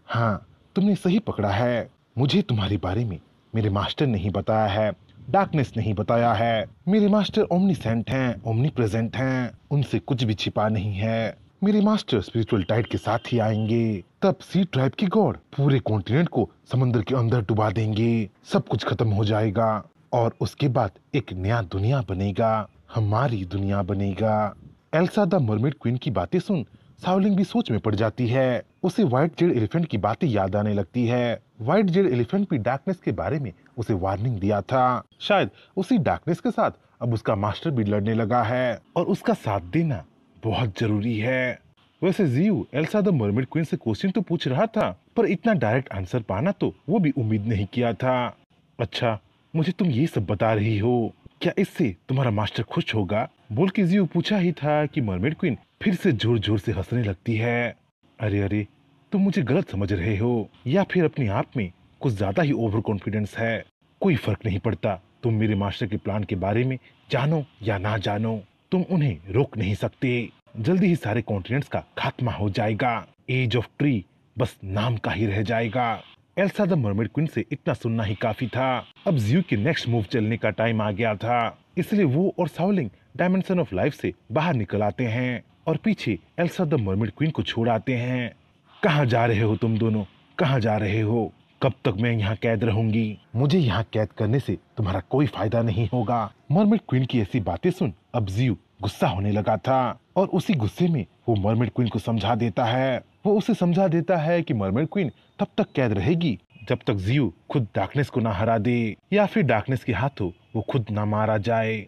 हाँ, तुमने सही पकड़ा है। मुझे तुम्हारे बारे में मेरे मास्टर नहीं बताया है, डार्कनेस नहीं बताया है। मेरे मास्टर ओमनीसेंट हैं, ओमनी प्रेजेंट हैं, उनसे कुछ भी छिपा नहीं है। मेरे मास्टर स्पिरिचुअल टाइड के साथ ही आएंगे, तब सी ट्राइब की गॉड पूरे कॉन्टिनेंट को समंदर के अंदर डुबा देंगे, सब कुछ खत्म हो जाएगा और उसके बाद एक नया दुनिया बनेगा, हमारी दुनिया बनेगा। एल्सा द मरमेड क्वीन की बातें सुन सावलिंग भी सोच में पड़ जाती है। उसे व्हाइट जेड एलिफेंट की बातें याद आने लगती है। व्हाइट जेड एलिफेंट भी डार्कनेस के बारे में उसे वार्निंग दिया था। शायद उसी डार्कनेस के साथ अब उसका मास्टर भी लड़ने लगा है और उसका साथ देना बहुत जरूरी है। वैसे जियो एल्सा द मरमेड क्वीन से क्वेश्चन तो पूछ रहा था, पर इतना डायरेक्ट आंसर पाना तो वो भी उम्मीद नहीं किया था। अच्छा, मुझे तुम ये सब बता रही हो, क्या इससे तुम्हारा मास्टर खुश होगा? बोल के जियो पूछा ही था कि मरमेड क्वीन फिर से जोर जोर से हंसने लगती है। अरे अरे, तुम मुझे गलत समझ रहे हो या फिर अपने आप में कुछ ज्यादा ही ओवर कॉन्फिडेंस है। कोई फर्क नहीं पड़ता, तुम मेरे मास्टर के प्लान के बारे में जानो या ना जानो, तुम उन्हें रोक नहीं सकते। जल्दी ही सारे कॉन्टिनेंट्स का खात्मा हो जाएगा, एज ऑफ ट्री बस नाम का ही रह जाएगा। एल्सा द मरमेड क्वीन से इतना सुनना ही काफी था। अब जियो के नेक्स्ट मूव चलने का टाइम आ गया था, इसलिए वो और सावलिंग डायमेंशन ऑफ लाइफ से बाहर निकल आते हैं और पीछे एल्सा द मरमेड क्वीन को छोड़ आते हैं। कहाँ जा रहे हो तुम दोनों, कहाँ जा रहे हो? कब तक मैं यहाँ कैद रहूंगी? मुझे यहाँ कैद करने से तुम्हारा कोई फायदा नहीं होगा। मरमेड क्वीन की ऐसी बातें सुन अब जियो गुस्सा होने लगा था और उसी गुस्से में वो मरमेड क्वीन को समझा देता है। वो उसे समझा देता है कि मरमेड क्वीन तब तक कैद रहेगी जब तक जियो खुद डार्कनेस को ना हरा दे या फिर डार्कनेस के हाथों वो खुद ना मारा जाए।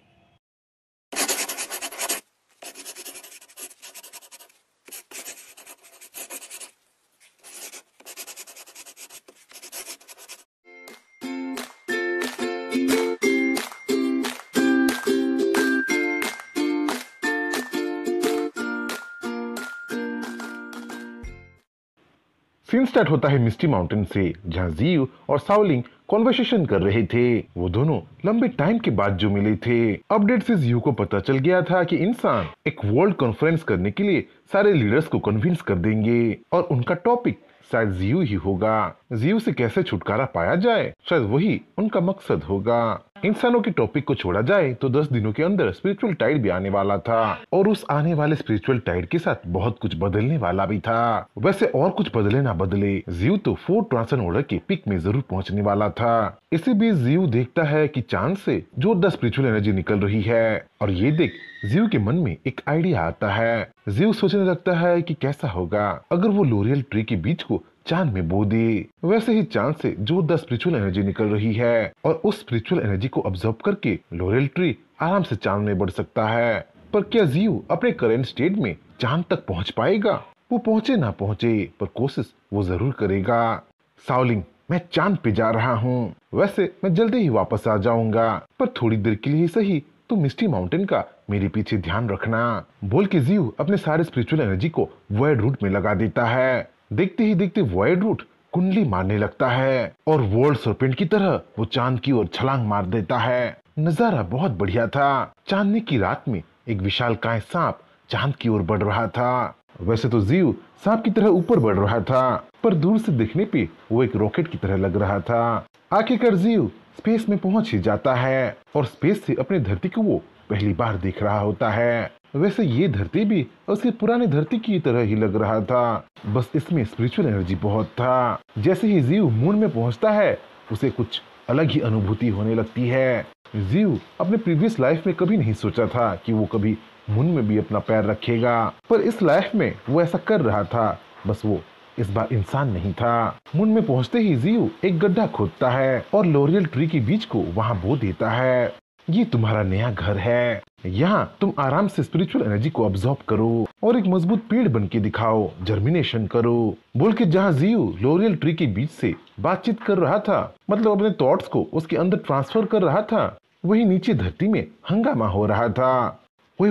सीन स्टार्ट होता है मिस्टी माउंटेन से, जहाँ जियो और सावलिंग कॉन्वर्सेशन कर रहे थे। वो दोनों लंबे टाइम के बाद जो मिले थे। अपडेट से जियो को पता चल गया था कि इंसान एक वर्ल्ड कॉन्फ्रेंस करने के लिए सारे लीडर्स को कन्विंस कर देंगे और उनका टॉपिक शायद जियो ही होगा। जियो से कैसे छुटकारा पाया जाए, शायद वही उनका मकसद होगा। इंसानों के टॉपिक को छोड़ा जाए तो 10 दिनों के अंदर स्पिरिचुअल टाइड भी आने वाला था और उस आने वाले स्पिरिचुअल टाइड के साथ बहुत कुछ बदलने वाला भी था। वैसे और कुछ बदले ना बदले, जियो तो 4 ट्रांसन ऑर्डर के पिक में जरूर पहुंचने वाला था। इसी बीच जियो देखता है कि चांद से जोरदार स्पिरिचुअल एनर्जी निकल रही है और ये देख जियो के मन में एक आइडिया आता है। जियो सोचने लगता है कि कैसा होगा अगर वो लोरियल ट्री के बीज को चांद में बो दे। वैसे ही चांद से जोरदार स्पिरिचुअल एनर्जी निकल रही है और उस स्पिरिचुअल एनर्जी को ऑब्जर्व करके लोरियल ट्री आराम से चांद में बढ़ सकता है। पर क्या जियो अपने करंट स्टेट में चांद तक पहुंच पाएगा? वो पहुंचे ना पहुंचे, पर कोशिश वो जरूर करेगा। सावलिंग, मैं चांद पे जा रहा हूँ, वैसे मैं जल्दी ही वापस आ जाऊंगा, पर थोड़ी देर के लिए ही सही तो मिस्टी माउंटेन का मेरे पीछे ध्यान रखना। बोल के जियो अपने सारे स्पिरिचुअल एनर्जी को वर्ड रूट में लगा देता है। देखते ही देखते वॉयड रूट कुंडली मारने लगता है और वर्ल्ड सरपेंट की तरह वो चांद की ओर छलांग मार देता है। नजारा बहुत बढ़िया था। चांदनी की रात में एक विशालकाय सांप चांद की ओर बढ़ रहा था। वैसे तो जीव सांप की तरह ऊपर बढ़ रहा था, पर दूर से देखने पे वो एक रॉकेट की तरह लग रहा था। आखिरकार जीव स्पेस में पहुंच ही जाता है और स्पेस से अपनी धरती को वो पहली बार देख रहा होता है। वैसे ये धरती भी उसकी पुरानी धरती की तरह ही लग रहा था, बस इसमें स्पिरिचुअल एनर्जी बहुत था। जैसे ही जीव मून में पहुंचता है उसे कुछ अलग ही अनुभूति होने लगती है। जीव अपने प्रीवियस लाइफ में कभी नहीं सोचा था कि वो कभी मून में भी अपना पैर रखेगा, पर इस लाइफ में वो ऐसा कर रहा था। बस वो इस बार इंसान नहीं था। मून में पहुंचते ही जीव एक गड्ढा खोदता है और लोरियल ट्री के बीज को वहां बो देता है। ये तुम्हारा नया घर है, यहाँ तुम आराम से स्पिरिचुअल एनर्जी को अब्सॉर्ब करो और एक मजबूत पेड़ बन के दिखाओ, जर्मिनेशन करो, बोल के जहाँ जीव लोरियल ट्री के बीच से बातचीत कर रहा था, मतलब अपने थॉट्स को उसके अंदर ट्रांसफर कर रहा था, वही नीचे धरती में हंगामा हो रहा था। ओए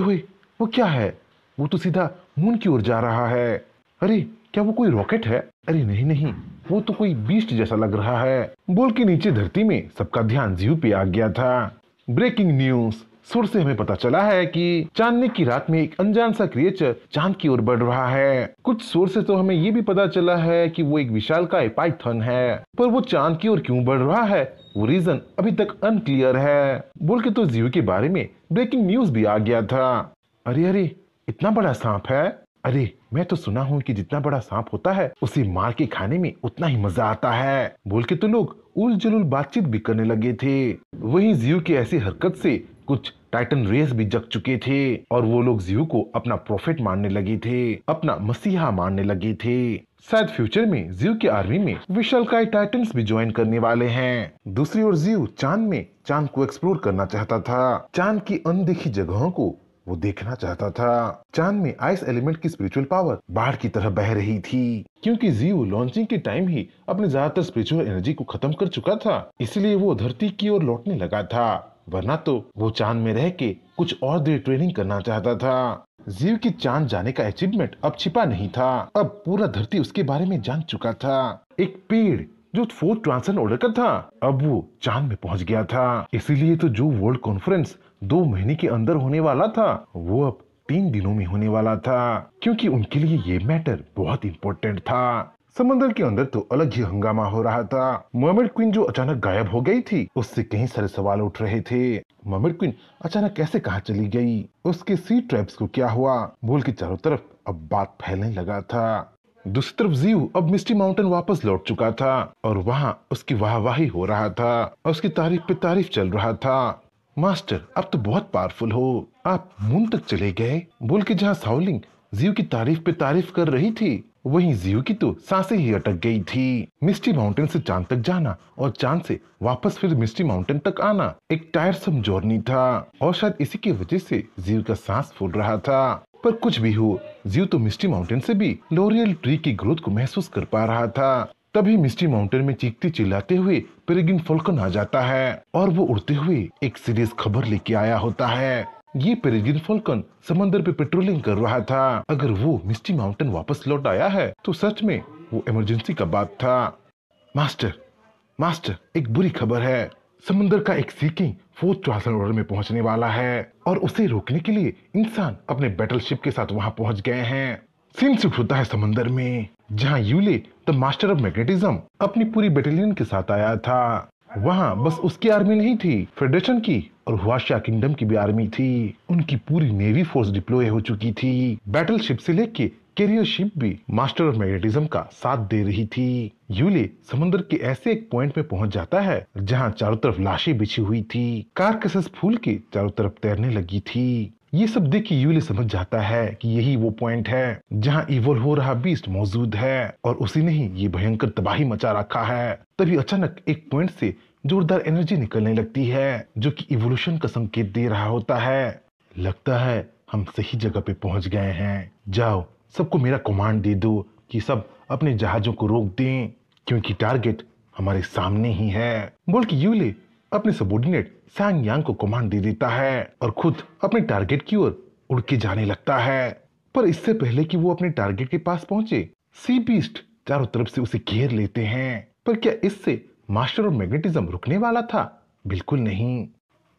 वो क्या है? वो तो सीधा मून की ओर जा रहा है। अरे क्या वो कोई रॉकेट है? अरे नहीं, वो तो कोई बीस्ट जैसा लग रहा है, बोल के नीचे धरती में सबका ध्यान जीव पे आ गया था। ब्रेकिंग न्यूज, सोर्स से हमें पता चला है कि चांदनी की रात में एक अनजान सा क्रिएचर चांद की ओर बढ़ रहा है। कुछ सोर्स से तो हमें ये भी पता चला है कि वो एक विशालकाय पाइथन है, पर वो चांद की ओर क्यों बढ़ रहा है वो रीजन अभी तक अनक्लियर है, बोल के तो जीव के बारे में ब्रेकिंग न्यूज भी आ गया था। अरे इतना बड़ा सांप है? अरे मैं तो सुना हूँ कि जितना बड़ा सांप होता है उसे मार के खाने में उतना ही मजा आता है, बोल के तो लोग उल जुलूल बातचीत भी करने लगे थे। वहीं जीव की ऐसी हरकत से कुछ टाइटन रेस भी जग चुके थे और वो लोग जीव को अपना प्रॉफिट मानने लगे थे, अपना मसीहा मानने लगे थे। शायद फ्यूचर में जीव की आर्मी में विशालकाय टाइटन्स भी ज्वाइन करने वाले हैं। दूसरी ओर जीव चांद को एक्सप्लोर करना चाहता था। चांद की अनदेखी जगहों को वो देखना चाहता था। चांद में आइस एलिमेंट की स्पिरिचुअल पावर बाढ़ की तरह बह रही थी, क्योंकि जीव लॉन्चिंग के टाइम ही अपने ज्यादातर स्पिरिचुअल एनर्जी को खत्म कर चुका था, इसलिए वो धरती की ओर लौटने लगा था। वरना तो वो चांद में रह के कुछ और देर ट्रेनिंग करना चाहता था। जीव की चांद जाने का अचीवमेंट अब छिपा नहीं था, अब पूरा धरती उसके बारे में जान चुका था। एक पेड़ जो फोर्थ ट्रांसन ऑर्डर का था अब वो चांद में पहुंच गया था, इसीलिए तो जो वर्ल्ड कॉन्फ्रेंस 2 महीने के अंदर होने वाला था वो अब 3 दिनों में होने वाला था, क्योंकि उनके लिए ये मैटर बहुत इम्पोर्टेंट था। समंदर के अंदर तो अलग ही हंगामा हो रहा था। मर्मेड क्वीन जो अचानक गायब हो गई थी उससे कई सारे सवाल उठ रहे थे। मर्मेड क्वीन अचानक कैसे कहाँ चली गई, उसके सी ट्रैप्स को क्या हुआ, बोल के चारों तरफ अब बात फैलने लगा था। दूसरी तरफ जीव अब मिस्टी माउंटेन वापस लौट चुका था और वहाँ उसकी वाहवाही हो रहा था और उसकी तारीफ पे तारीफ चल रहा था। मास्टर आप तो बहुत पावरफुल हो, आप मून तक चले गए, बोल के जहाँ साउलिंग जीव की तारीफ पे तारीफ कर रही थी वहीं जीव की तो सांसें ही अटक गई थी। मिस्टी माउंटेन से चांद तक जाना और चांद से वापस फिर मिस्टी माउंटेन तक आना एक टायरसम जर्नी था और शायद इसी की वजह से जीव का सांस फूल रहा था। पर कुछ भी हो, जीव तो मिस्टी माउंटेन से भी लोरियल ट्री की ग्रोथ को महसूस कर पा रहा था। तभी मिस्टी माउंटेन में चीखते चिल्लाते हुए पेरेग्रिन फॉल्कन आ जाता है और वो उड़ते हुए एक सीरियस खबर लेके आया होता है। ये पेरेग्रिन फॉल्कन समंदर पे पेट्रोलिंग कर रहा था। अगर वो मिस्टी माउंटेन वापस लौट आया है तो सच में वो इमरजेंसी का बात था। मास्टर एक बुरी खबर है, समंदर का एक सी किंग फोर्थ ट्रांसन ऑर्डर में पहुंचने वाला है और उसे रोकने के लिए इंसान अपने बैटलशिप के साथ वहां पहुंच गए हैं। सीन शिफ्ट होता है समंदर में, जहां Yule the master of magnetism अपनी पूरी बैटेलियन के साथ आया था। वहां बस उसकी आर्मी नहीं थी, फेडरेशन की और हुआशा किंगडम की भी आर्मी थी। उनकी पूरी नेवी फोर्स डिप्लॉय हो चुकी थी। बैटलशिप से लेके कैरियर शिप भी मास्टर ऑफ मैग्नेटिज्म का साथ दे रही थी। यूले समुद्र के ऐसे एक पॉइंट में पहुंच जाता है जहां चारों तरफ लाशें बिछी हुई थी, कारकसेस फूल के चारों तरफ तैरने लगी थी। ये सब देख के यूले समझ जाता है कि यही वो पॉइंट है जहां इवोल्व हो रहा बीस्ट मौजूद है और उसी ने ही ये भयंकर तबाही मचा रखा है। तभी अचानक एक पॉइंट से जोरदार एनर्जी निकलने लगती है जो कि इवोल्यूशन का संकेत दे रहा होता है। लगता है हम सही जगह पे पहुंच गए हैं, जाओ सबको मेरा कमांड दे दो कि सब अपने जहाजों को रोक दें क्योंकि टारगेट हमारे सामने ही है, बोल के यूले अपने सबॉर्डिनेट सांग यांग को कमांड दे देता है और खुद अपने टारगेट की ओर उड़ के जाने लगता है। पर इससे पहले कि वो अपने टारगेट के पास पहुंचे, सी बीस्ट चारों तरफ से उसे घेर लेते हैं। पर क्या इससे मास्टर ऑफ मैग्नेटिज्म रुकने वाला था? बिल्कुल नहीं।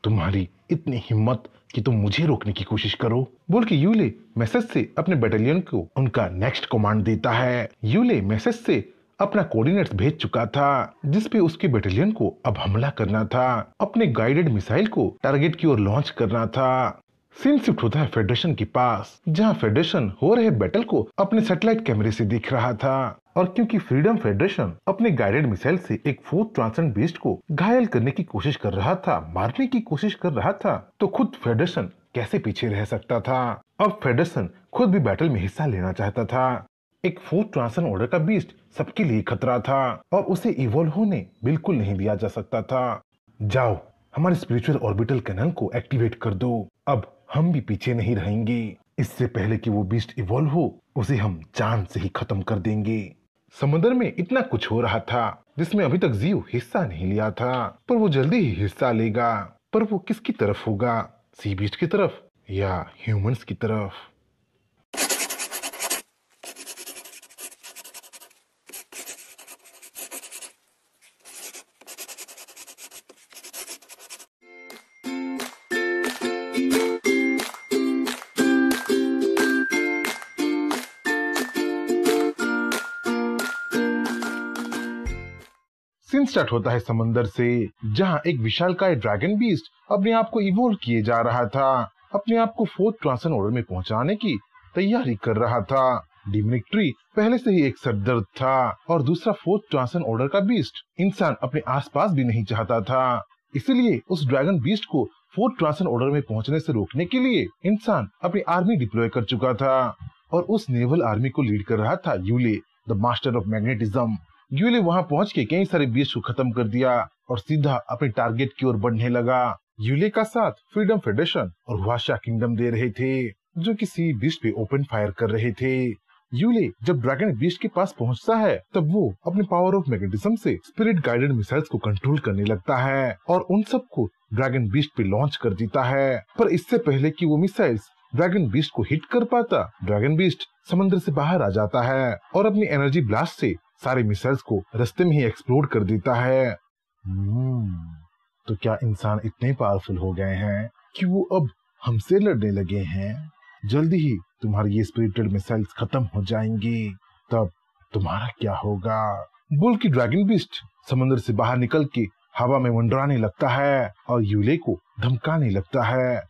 तुम्हारी इतनी हिम्मत कि तुम मुझे रोकने की कोशिश करो, बोल के यूले मैसेज से अपने बटालियन को उनका नेक्स्ट कमांड देता है। यूले मैसेज से अपना कोऑर्डिनेट्स भेज चुका था, जिसपे उसके बटालियन को अब हमला करना था, अपने गाइडेड मिसाइल को टारगेट की ओर लॉन्च करना था। सीन शिफ्ट होता है फेडरेशन के पास, जहां फेडरेशन हो रहे बैटल को अपने सैटेलाइट कैमरे से देख रहा था। और क्योंकि फ्रीडम फेडरेशन अपने गाइडेड मिसाइल से एक फोर्थ ट्रांसेंड बीस्ट को घायल करने की कोशिश कर रहा था, मारने की कोशिश कर रहा था, तो खुद फेडरेशन कैसे पीछे रह सकता था? अब फेडरेशन खुद भी बैटल में हिस्सा लेना चाहता था। एक फोर्थ ट्रांसेंड ऑर्डर का बीस्ट सबके लिए खतरा था और उसे इवॉल्व होने बिल्कुल नहीं दिया जा सकता था। जाओ, हमारे स्पिरिचुअल ऑर्बिटल कैनन को एक्टिवेट कर दो। अब हम भी पीछे नहीं रहेंगे। इससे पहले कि वो बीस्ट इवॉल्व हो, उसे हम जान से ही खत्म कर देंगे। समुद्र में इतना कुछ हो रहा था जिसमें अभी तक जियो हिस्सा नहीं लिया था, पर वो जल्दी ही हिस्सा लेगा। पर वो किसकी तरफ होगा? सी बीस्ट की तरफ या ह्यूमंस की तरफ? सीन स्टार्ट होता है समंदर से, जहां एक विशालकाय ड्रैगन बीस्ट अपने आप को इवोल्व किए जा रहा था, अपने आप को फोर्थ ट्रांसेंड ऑर्डर में पहुंचाने की तैयारी कर रहा था। डिमनिक ट्री पहले से ही एक सरदर्द था और दूसरा फोर्थ ट्रांसेंड ऑर्डर का बीस्ट इंसान अपने आसपास भी नहीं चाहता था। इसीलिए उस ड्रैगन बीस्ट को फोर्थ ट्रांसेंड ऑर्डर में पहुंचने से रोकने के लिए इंसान अपनी आर्मी डिप्लॉय कर चुका था और उस नेवल आर्मी को लीड कर रहा था Yule, the master of magnetism. Yule वहां पहुंच के कई सारे बीस्ट को खत्म कर दिया और सीधा अपने टारगेट की ओर बढ़ने लगा। यूले का साथ फ्रीडम फेडरेशन और हुआशा किंगडम दे रहे थे, जो किसी बीस्ट पे ओपन फायर कर रहे थे। यूले जब ड्रैगन बीस्ट के पास पहुंचता है, तब वो अपने पावर ऑफ मैग्नेटिज्म से स्पिरिट गाइडेड मिसाइल्स को कंट्रोल करने लगता है और उन सबको ड्रैगन बीस्ट पे लॉन्च कर देता है। पर इससे पहले कि वो मिसाइल्स ड्रैगन बीस्ट को हिट कर पाता, ड्रैगन बीस्ट समंदर से बाहर आ जाता है और अपनी एनर्जी ब्लास्ट से सारे मिसाइल्स को रास्ते में ही एक्सप्लोड कर देता है। तो क्या इंसान इतने पावरफुल हो गए हैं कि वो अब हमसे लड़ने लगे हैं? जल्दी ही तुम्हारी ये स्पिरिटेड मिसाइल्स खत्म हो जाएंगी, तब तुम्हारा क्या होगा? बोल की ड्रैगन बीस्ट समंदर से बाहर निकल के हवा में मंडराने लगता है और यूले को धमकाने लगता है।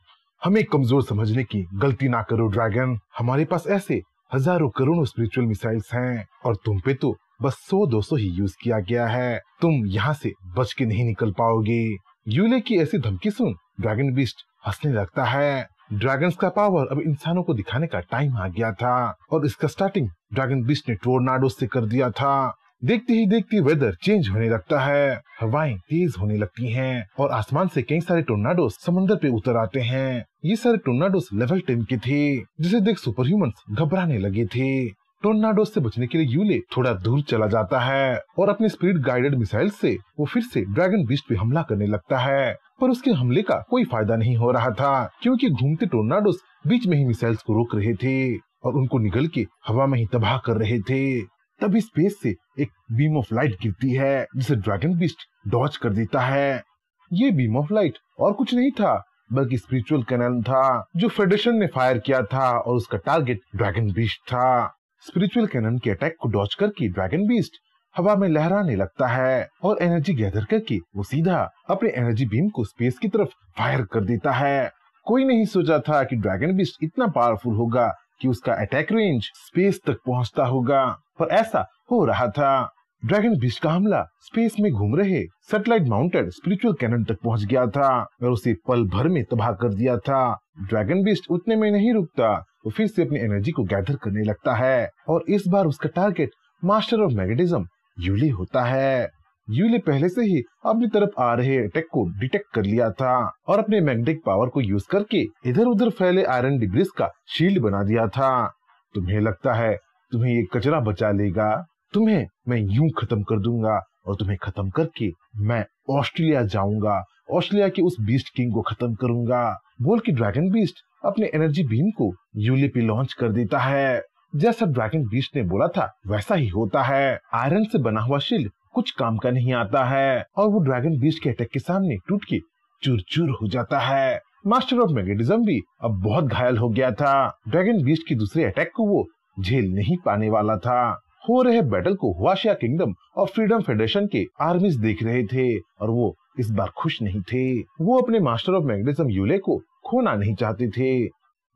हमें कमजोर समझने की गलती ना करो ड्रैगन, हमारे पास ऐसे हजारों करोड़ों स्पिरिचुअल मिसाइल्स हैं और तुम पे तो बस 100-200 ही यूज किया गया है। तुम यहाँ से बच के नहीं निकल पाओगे। यूले की ऐसी धमकी सुन ड्रैगन बीस्ट हंसने लगता है। ड्रैगन्स का पावर अब इंसानों को दिखाने का टाइम आ गया था और इसका स्टार्टिंग ड्रैगन बीस्ट ने टोर्नाडो से कर दिया था। देखते ही देखते वेदर चेंज होने लगता है, हवाएं तेज होने लगती हैं और आसमान से कई सारे टोर्नाडोस समंदर पे उतर आते हैं। ये सारे टोर्नाडोस लेवल 10 के थे, जिसे देख सुपर ह्यूमंस घबराने लगे थे। टोर्नाडोस से बचने के लिए यूले थोड़ा दूर चला जाता है और अपने स्पिरिट गाइडेड मिसाइल से वो फिर से ड्रैगन बीस्ट पे हमला करने लगता है। पर उसके हमले का कोई फायदा नहीं हो रहा था, क्योंकि घूमते टोर्नाडोस बीच में ही मिसाइल्स को रोक रहे थे और उनको निगल के हवा में ही तबाह कर रहे थे। तभी स्पेस से एक बीम ऑफ लाइट गिरती है, जिसे ड्रैगन बीस्ट डॉज कर देता है। ये बीम ऑफ लाइट और कुछ नहीं था बल्कि स्पिरिचुअल कैनन था, जो फेडरेशन ने फायर किया था और उसका टारगेट ड्रैगन बीस्ट था। स्पिरिचुअल कैनन के अटैक को डॉज करके ड्रैगन बीस्ट हवा में लहराने लगता है और एनर्जी गैदर करके वो सीधा अपने एनर्जी बीम को स्पेस की तरफ फायर कर देता है। कोई नहीं सोचा था कि ड्रैगन बीस्ट इतना पावरफुल होगा कि उसका अटैक रेंज स्पेस तक पहुंचता होगा, पर ऐसा हो रहा था। ड्रैगन बीस्ट का हमला स्पेस में घूम रहे सैटेलाइट माउंटेड स्पिरिचुअल कैनन तक पहुंच गया था और उसे पल भर में तबाह कर दिया था। ड्रैगन बीस्ट उतने में नहीं रुकता, वो फिर से अपनी एनर्जी को गैदर करने लगता है और इस बार उसका target master of magnetism Yule होता है। यूले पहले से ही अपनी तरफ आ रहे अटैक को डिटेक्ट कर लिया था और अपने मैग्नेटिक पावर को यूज करके इधर उधर फैले आयरन डिब्रिस का शील्ड बना दिया था। तुम्हें लगता है तुम्हें ये कचरा बचा लेगा? तुम्हें मैं यूं खत्म कर दूंगा और तुम्हें खत्म करके मैं ऑस्ट्रेलिया जाऊंगा, ऑस्ट्रेलिया के उस बीस्ट किंग को खत्म करूंगा, बोल के ड्रैगन बीस्ट अपने एनर्जी बीम को यूले पे लॉन्च कर देता है। जैसा ड्रैगन बीस्ट ने बोला था वैसा ही होता है। आयरन से बना हुआ शील्ड कुछ काम का नहीं आता है और वो ड्रैगन बीस्ट के अटैक के सामने टूट के चूर चूर हो जाता है। मास्टर ऑफ मैग्नेटिज्म भी अब बहुत घायल हो गया था। ड्रैगन बीस्ट की दूसरे अटैक को वो झेल नहीं पाने वाला था। हो रहे बैटल को हुआशिया किंगडम और फ्रीडम फेडरेशन के आर्मीज देख रहे थे और वो इस बार खुश नहीं थे। वो अपने मास्टर ऑफ मैग्नेटिज्म यूले को खोना नहीं चाहते थे।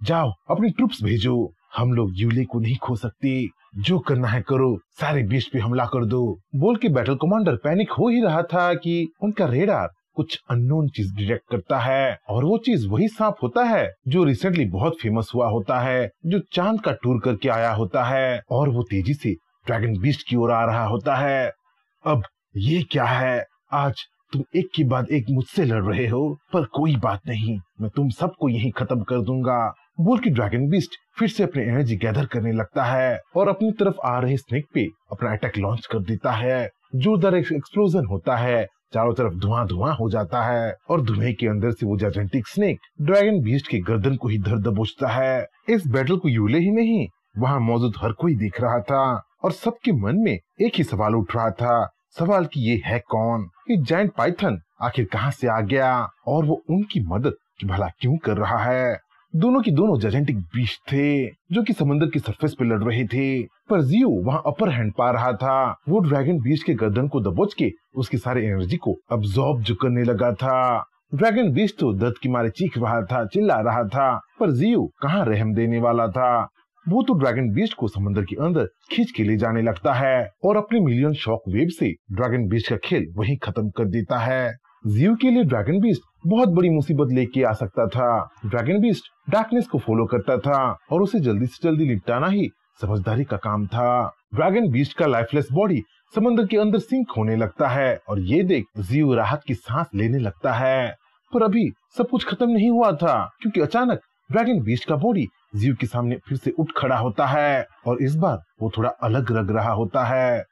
जाओ अपनी ट्रूप्स भेजो, हम लोग यूले को नहीं खो सकते, जो करना है करो, सारे बीस्ट पे हमला कर दो। बोल के बैटल कमांडर पैनिक हो ही रहा था कि उनका रेडार कुछ अननोन चीज डिटेक्ट करता है और वो चीज वही सांप होता है जो रिसेंटली बहुत फेमस हुआ होता है, जो चांद का टूर करके आया होता है और वो तेजी से ड्रैगन बीस्ट की ओर आ रहा होता है। अब ये क्या है, आज तुम एक के बाद एक मुझसे लड़ रहे हो, पर कोई बात नहीं, मैं तुम सबको यहीं खत्म कर दूंगा। बोल के ड्रैगन बीस्ट फिर से अपनी एनर्जी गैदर करने लगता है और अपनी तरफ आ रहे स्नेक पे अपना अटैक लॉन्च कर देता है। जोरदार एक्सप्लोजन होता है, चारों तरफ धुआं धुआं हो जाता है और धुएं के अंदर से वो जायंटिक स्नेक ड्रैगन बीस्ट के गर्दन को ही धर दबोचता है। इस बैटल को यूले ही नहीं, वहाँ मौजूद हर कोई देख रहा था और सबके मन में एक ही सवाल उठ रहा था, सवाल कि ये है कौन, ये जायंट पाइथन आखिर कहाँ से आ गया और वो उनकी मदद भला क्यों कर रहा है। दोनों की दोनों जायंटिक बीस्ट थे जो कि समंदर की सरफेस पे लड़ रहे थे, पर जियो वहाँ अपर हैंड पा रहा था। वो ड्रैगन बीस्ट के गर्दन को दबोच के उसकी सारी एनर्जी को अब्सॉर्ब जो करने लगा था। ड्रैगन बीस्ट तो दर्द की मारे चीख रहा था, चिल्ला रहा था, पर जियो कहाँ रहम देने वाला था। वो तो ड्रैगन बीस्ट को समंदर के अंदर खींच के ले जाने लगता है और अपने मिलियन शॉक वेव से ड्रैगन बीस्ट का खेल वहीं खत्म कर देता है। जियो के लिए ड्रैगन बीस्ट बहुत बड़ी मुसीबत लेके आ सकता था। ड्रैगन बीस्ट डार्कनेस को फॉलो करता था और उसे जल्दी से जल्दी निपटाना ही समझदारी का काम था। ड्रैगन बीस्ट का लाइफलेस बॉडी समंदर के अंदर सिंक होने लगता है और ये देख जियो राहत की सांस लेने लगता है। पर अभी सब कुछ खत्म नहीं हुआ था, क्योंकि अचानक ड्रैगन बीस्ट का बॉडी जियो के सामने फिर से उठ खड़ा होता है और इस बार वो थोड़ा अलग लग रहा होता है।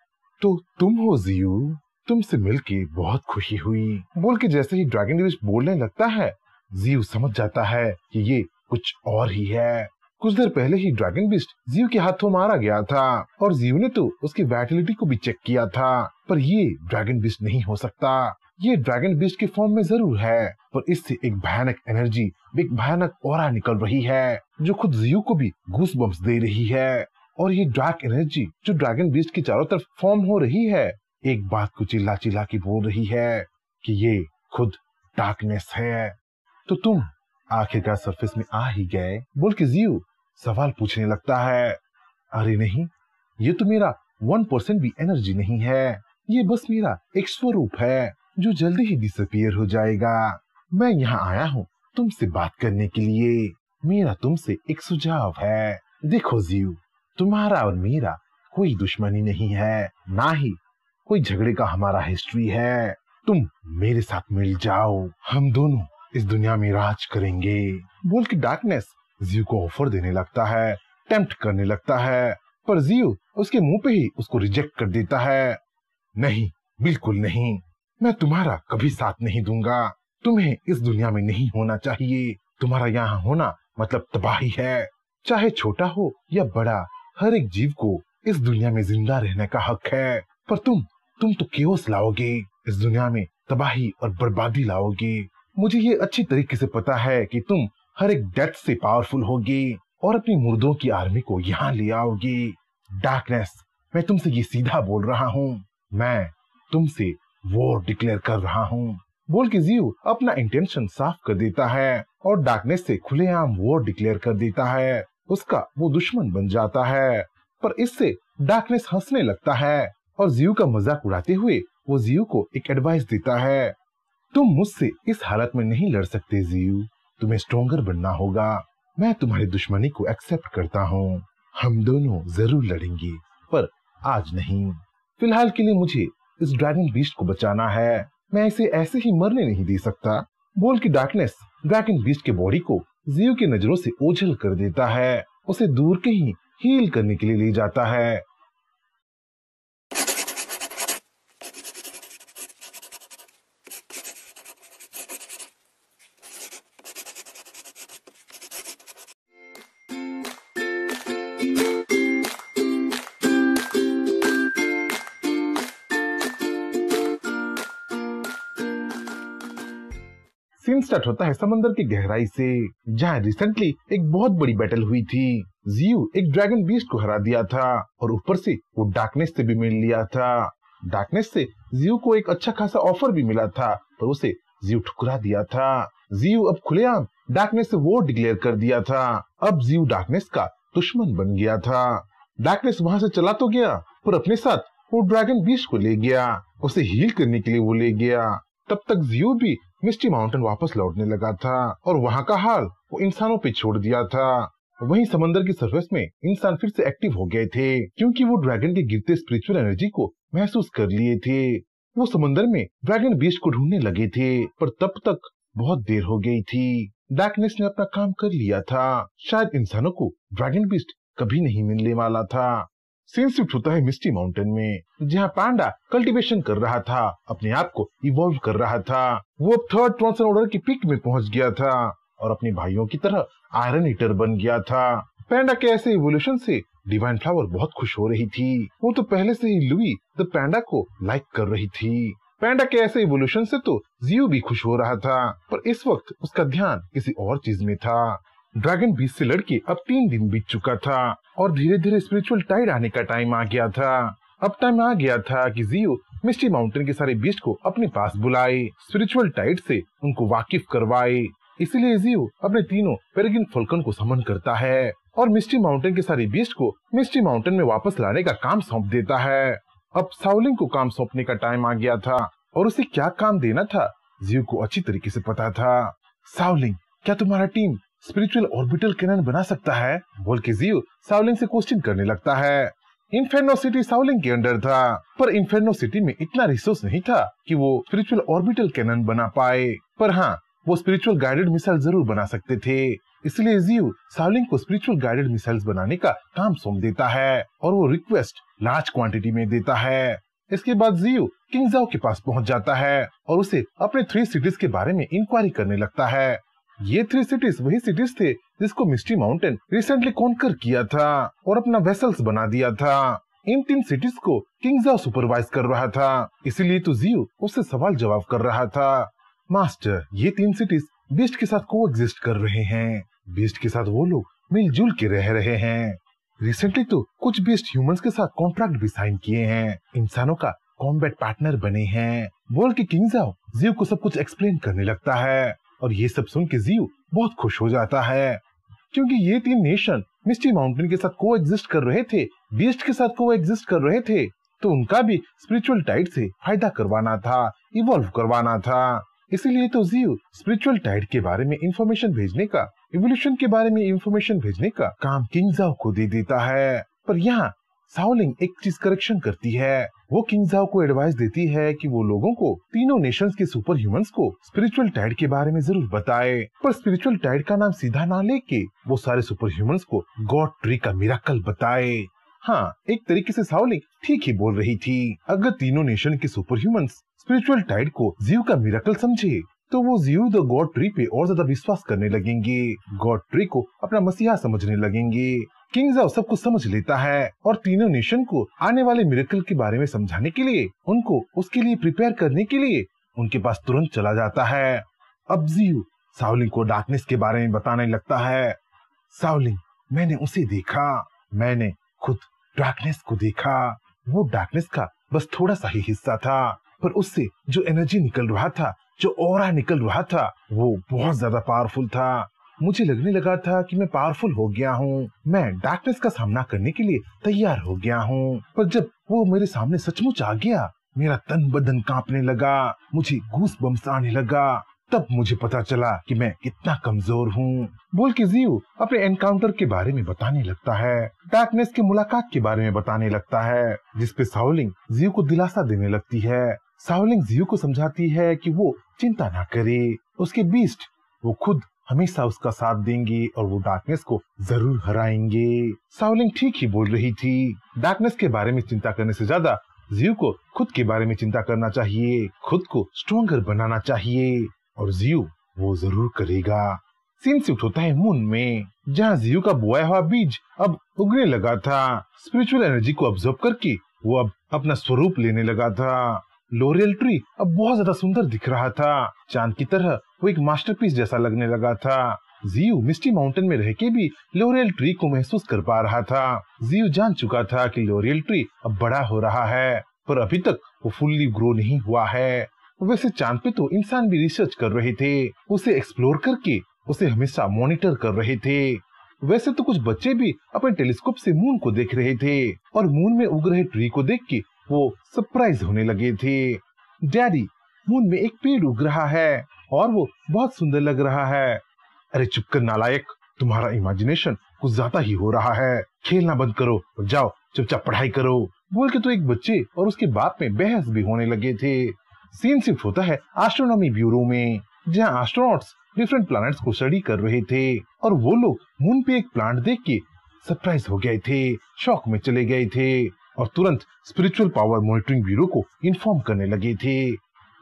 तो तुम हो जियो, तुमसे मिलके बहुत खुशी हुई। बोल के जैसे ही ड्रैगन बीस्ट बोलने लगता है, जियो समझ जाता है कि ये कुछ और ही है। कुछ देर पहले ही ड्रैगन बीस्ट जियो के हाथों मारा गया था और जियो ने तो उसकी वाइटलिटी को भी चेक किया था, पर ये ड्रैगन बीस्ट नहीं हो सकता। ये ड्रैगन बीस्ट के फॉर्म में जरूर है, पर इससे एक भयानक एनर्जी, एक भयानक ऑरा निकल रही है जो खुद जियो को भी गूस बम्प्स दे रही है। और ये डार्क एनर्जी जो ड्रैगन बीस्ट के चारों तरफ फॉर्म हो रही है, एक बात को चिल्ला चिल्ला के बोल रही है कि ये खुद डार्कनेस है। तो तुम आखिरकार सरफेस में आ ही गए, बोल के जियो सवाल पूछने लगता है। अरे नहीं, ये तो मेरा 1% भी एनर्जी नहीं है, ये बस मेरा एक स्वरूप है जो जल्दी ही डिसअपीयर हो जाएगा। मैं यहाँ आया हूँ तुमसे बात करने के लिए। मेरा तुमसे एक सुझाव है। देखो जियो, तुम्हारा और मेरा कोई दुश्मनी नहीं है, ना ही कोई झगड़े का हमारा हिस्ट्री है। तुम मेरे साथ मिल जाओ, हम दोनों इस दुनिया में राज करेंगे। बोल के डार्कनेस जियो को ऑफर देने लगता है, टेम्प्ट करने लगता है, पर जियो उसके मुंह पे ही उसको रिजेक्ट कर देता है। नहीं, बिल्कुल नहीं, मैं तुम्हारा कभी साथ नहीं दूंगा। तुम्हें इस दुनिया में नहीं होना चाहिए। तुम्हारा यहाँ होना मतलब तबाही है। चाहे छोटा हो या बड़ा, हर एक जीव को इस दुनिया में जिंदा रहने का हक है। पर तुम तो केओस लाओगे, इस दुनिया में तबाही और बर्बादी लाओगे। मुझे ये अच्छी तरीके से पता है कि तुम हर एक डेथ से पावरफुल होगे और अपनी मुर्दों की आर्मी को यहाँ ले आओगे। डार्कनेस, मैं तुमसे ये सीधा बोल रहा हूँ, मैं तुमसे वॉर डिक्लेयर कर रहा हूँ। बोल के जियो अपना इंटेंशन साफ कर देता है और डार्कनेस से खुलेआम वॉर डिक्लेयर कर देता है। उसका वो दुश्मन बन जाता है। पर इससे डार्कनेस हंसने लगता है और जियो का मजाक उड़ाते हुए वो जियो को एक एडवाइस देता है। तुम मुझसे इस हालत में नहीं लड़ सकते जियो, तुम्हें स्ट्रॉन्गर बनना होगा। मैं तुम्हारी दुश्मनी को एक्सेप्ट करता हूँ, हम दोनों जरूर लड़ेंगे, पर आज नहीं। फिलहाल के लिए मुझे इस ड्रैगन बीस्ट को बचाना है, मैं इसे ऐसे ही मरने नहीं दे सकता। बोल के डार्कनेस ड्रैगन बीस्ट के बॉडी को जियो की नजरों से ओझल कर देता है, उसे दूर कहीं हील करने के लिए ले जाता है। सीन स्टार्ट होता है समंदर की गहराई से, जहाँ रिसेंटली एक बहुत बड़ी बैटल हुई थी। जियो एक ड्रैगन बीस्ट को हरा दिया था और ऊपर से वो डार्कनेस से भी मिल लिया था। डार्कनेस से जियो को एक अच्छा खासा ऑफर भी मिला था, पर उसे जियो ठुकरा दिया था। जियो अब खुलेआम डार्कनेस से वॉर डिक्लेयर कर दिया था। अब जियो डार्कनेस का दुश्मन बन गया था। डार्कनेस वहां से चला तो गया, पर अपने साथ वो ड्रैगन बीस्ट को ले गया। उसे हील करने के लिए वो ले गया। तब तक जियो भी मिस्टी माउंटेन वापस लौटने लगा था और वहाँ का हाल वो इंसानों पे छोड़ दिया था। वहीं समंदर की सरफेस में इंसान फिर से एक्टिव हो गए थे, क्योंकि वो ड्रैगन के गिरते स्पिरिचुअल एनर्जी को महसूस कर लिए थे। वो समंदर में ड्रैगन बीस्ट को ढूंढने लगे थे, पर तब तक बहुत देर हो गई थी। डार्कनेस ने अपना काम कर लिया था। शायद इंसानों को ड्रैगन बीस्ट कभी नहीं मिलने वाला था। सीन शिफ्ट होता है मिस्टी माउंटेन में, जहाँ पांडा कल्टीवेशन कर रहा था, अपने आप को इवॉल्व कर रहा था। वो अब थर्ड ट्रांसन ऑर्डर की पीक में पहुंच गया था और अपने भाइयों की तरह आयरन ईटर बन गया था। पैंडा के ऐसे इवोल्यूशन से डिवाइन फ्लावर बहुत खुश हो रही थी। वो तो पहले से ही लुई द पैंडा को लाइक कर रही थी। पैंडा के ऐसे इवोल्यूशन से तो जियो भी खुश हो रहा था, पर इस वक्त उसका ध्यान किसी और चीज में था। ड्रैगन बीस्ट से लड़के अब 3 दिन बीत चुका था और धीरे धीरे स्पिरिचुअल टाइड आने का टाइम आ गया था। अब टाइम आ गया था कि जियो मिस्टी माउंटेन के सारे बीस्ट को अपने पास बुलाए, स्पिरिचुअल टाइड से उनको वाकिफ करवाए। इसलिए जियो अपने तीनों पेरेग्रिन फॉल्कन को समन करता है और मिस्टी माउंटेन के सारे बीस्ट को मिस्टी माउंटेन में वापस लाने का काम सौंप देता है। अब साउलिंग को काम सौंपने का टाइम आ गया था और उसे क्या काम देना था जियो को अच्छी तरीके से पता था। साउलिंग, क्या तुम्हारा टीम स्पिरिचुअल ऑर्बिटल कैनन बना सकता है? बोल के जियो साउलिंग से क्वेश्चन करने लगता है। इन्फेर्नो सिटी साउलिंग के अंडर था, पर इन्फेर्नो सिटी में इतना रिसोर्स नहीं था कि वो स्पिरिचुअल ऑर्बिटल कैनन बना पाए। पर हाँ, वो स्पिरिचुअल गाइडेड मिसाइल जरूर बना सकते थे। इसलिए जियो साउलिंग को स्पिरिचुअल गाइडेड मिसाइल्स बनाने का काम सौंप देता है और वो रिक्वेस्ट लार्ज क्वांटिटी में देता है। इसके बाद जियो किंगजाओ के पास पहुंच जाता है और उसे अपने 3 सिटीज के बारे में इंक्वायरी करने लगता है। ये 3 सिटीज वही सिटीज थे जिसको मिस्टी माउंटेन रिसेंटली कॉन्कर किया था और अपना वेसल्स बना दिया था। इन 3 सिटीज को किंगजाओ सुपरवाइज कर रहा था, इसीलिए तो जियो उससे सवाल जवाब कर रहा था। मास्टर, ये 3 सिटीज बीस्ट के साथ कोएग्जिस्ट कर रहे हैं। बीस्ट के साथ वो लोग मिलजुल के रह रहे हैं। रिसेंटली तो कुछ बीस्ट ह्यूमंस के साथ कॉन्ट्रैक्ट भी साइन किए हैं, इंसानों का कॉम्बैट पार्टनर बने हैं। बोल के किंगजाओ जियो को सब कुछ एक्सप्लेन करने लगता है और ये सब सुन के जियो बहुत खुश हो जाता है, क्योंकि ये 3 नेशन मिस्टी माउंटेन के साथ कोएग्जिस्ट कर रहे थे, बीस्ट के साथ कोएग्जिस्ट कर रहे थे, तो उनका भी स्पिरिचुअल टाइड से फायदा करवाना था, इवॉल्व करवाना था। इसीलिए तो जियो स्पिरिचुअल टाइड के बारे में इंफॉर्मेशन भेजने का, इवोल्यूशन के बारे में इंफॉर्मेशन भेजने का काम किंगजाओ को दे देता है। पर यहाँ साउलिंग एक चीज करेक्शन करती है। वो किंगजाओ को एडवाइस देती है कि वो लोगों को तीनों नेशंस के सुपर ह्यूमंस को स्पिरिचुअल टाइड के बारे में जरूर बताए, पर स्पिरिचुअल टाइड का नाम सीधा ना लेके वो सारे सुपर ह्यूमंस को गॉड ट्री का मिराकल बताए। हाँ, एक तरीके से साउलिंग ठीक ही बोल रही थी। अगर तीनों नेशन के सुपर ह्यूमंस स्पिरिचुअल टाइड को जियो का मिराकल समझे तो वो जियो द गॉड ट्री पे और ज्यादा विश्वास करने लगेंगे, गॉड ट्री को अपना मसीहा समझने लगेंगे। किंगजाओ सब कुछ समझ लेता है और तीनों नेशन को आने वाले मिरेकल के बारे में समझाने के लिए, उनको उसके लिए प्रिपेयर करने के लिए उनके पास तुरंत चला जाता है। अब जियो साउलिंग को डार्कनेस के बारे में बताने लगता है। साउलिंग, मैंने उसे देखा, मैंने खुद डार्कनेस को देखा। वो डार्कनेस का बस थोड़ा सा ही हिस्सा था, पर उससे जो एनर्जी निकल रहा था, जो ऑरा निकल रहा था, वो बहुत ज्यादा पावरफुल था। मुझे लगने लगा था कि मैं पावरफुल हो गया हूँ, मैं डार्कनेस का सामना करने के लिए तैयार हो गया हूँ। पर जब वो मेरे सामने सचमुच आ गया, मेरा तन बदन कांपने लगा, मुझे गूस बम्स आने लगा। तब मुझे पता चला कि मैं कितना कमजोर हूँ। बोल के जियो अपने एनकाउंटर के बारे में बताने लगता है, डार्कनेस के मुलाकात के बारे में बताने लगता है, जिसपे साउलिंग जियो को दिलासा देने लगती है। साउलिंग जियो को समझाती है कि वो चिंता ना करे, उसके बीस्ट वो खुद हमेशा उसका साथ देंगे और वो डार्कनेस को जरूर हराएंगे। साउलिंग ठीक ही बोल रही थी। डार्कनेस के बारे में चिंता करने से ज्यादा जियो को खुद के बारे में चिंता करना चाहिए, खुद को स्ट्रॉन्गर बनाना चाहिए, और जियो वो जरूर करेगा। सीन शिफ्ट होता है मून में, जहाँ जियो का बोया हुआ बीज अब उगने लगा था। स्पिरिचुअल एनर्जी को ऑब्जर्व करके वो अब अपना स्वरूप लेने लगा था। लोरियल ट्री अब बहुत ज्यादा सुंदर दिख रहा था, चांद की तरह वो एक मास्टरपीस जैसा लगने लगा था। जियो मिस्टी माउंटेन में रह के भी लोरियल ट्री को महसूस कर पा रहा था। जियो जान चुका था कि लोरियल ट्री अब बड़ा हो रहा है, पर अभी तक वो फुल्ली ग्रो नहीं हुआ है। वैसे चांद पे तो इंसान भी रिसर्च कर रहे थे, उसे एक्सप्लोर करके उसे हमेशा मॉनिटर कर रहे थे। वैसे तो कुछ बच्चे भी अपने टेलीस्कोप से मून को देख रहे थे और मून में उग रहे ट्री को देख के वो सरप्राइज होने लगे थे। डैडी, मून में एक पेड़ उग रहा है और वो बहुत सुंदर लग रहा है। अरे चुप कर नालायक, तुम्हारा इमेजिनेशन कुछ ज्यादा ही हो रहा है। खेलना बंद करो और जाओ चुपचाप पढ़ाई करो, बोल के तो एक बच्चे और उसके बाप में बहस भी होने लगे थे। सीन शिफ्ट होता है एस्ट्रोनॉमी ब्यूरो में, जहाँ एस्ट्रोनॉट्स डिफरेंट प्लैनेट्स को स्टडी कर रहे थे और वो लोग मून पे एक प्लांट देख के सरप्राइज हो गए थे, शॉक में चले गए थे और तुरंत स्पिरिचुअल पावर मॉनिटरिंग ब्यूरो को इन्फॉर्म करने लगे थे।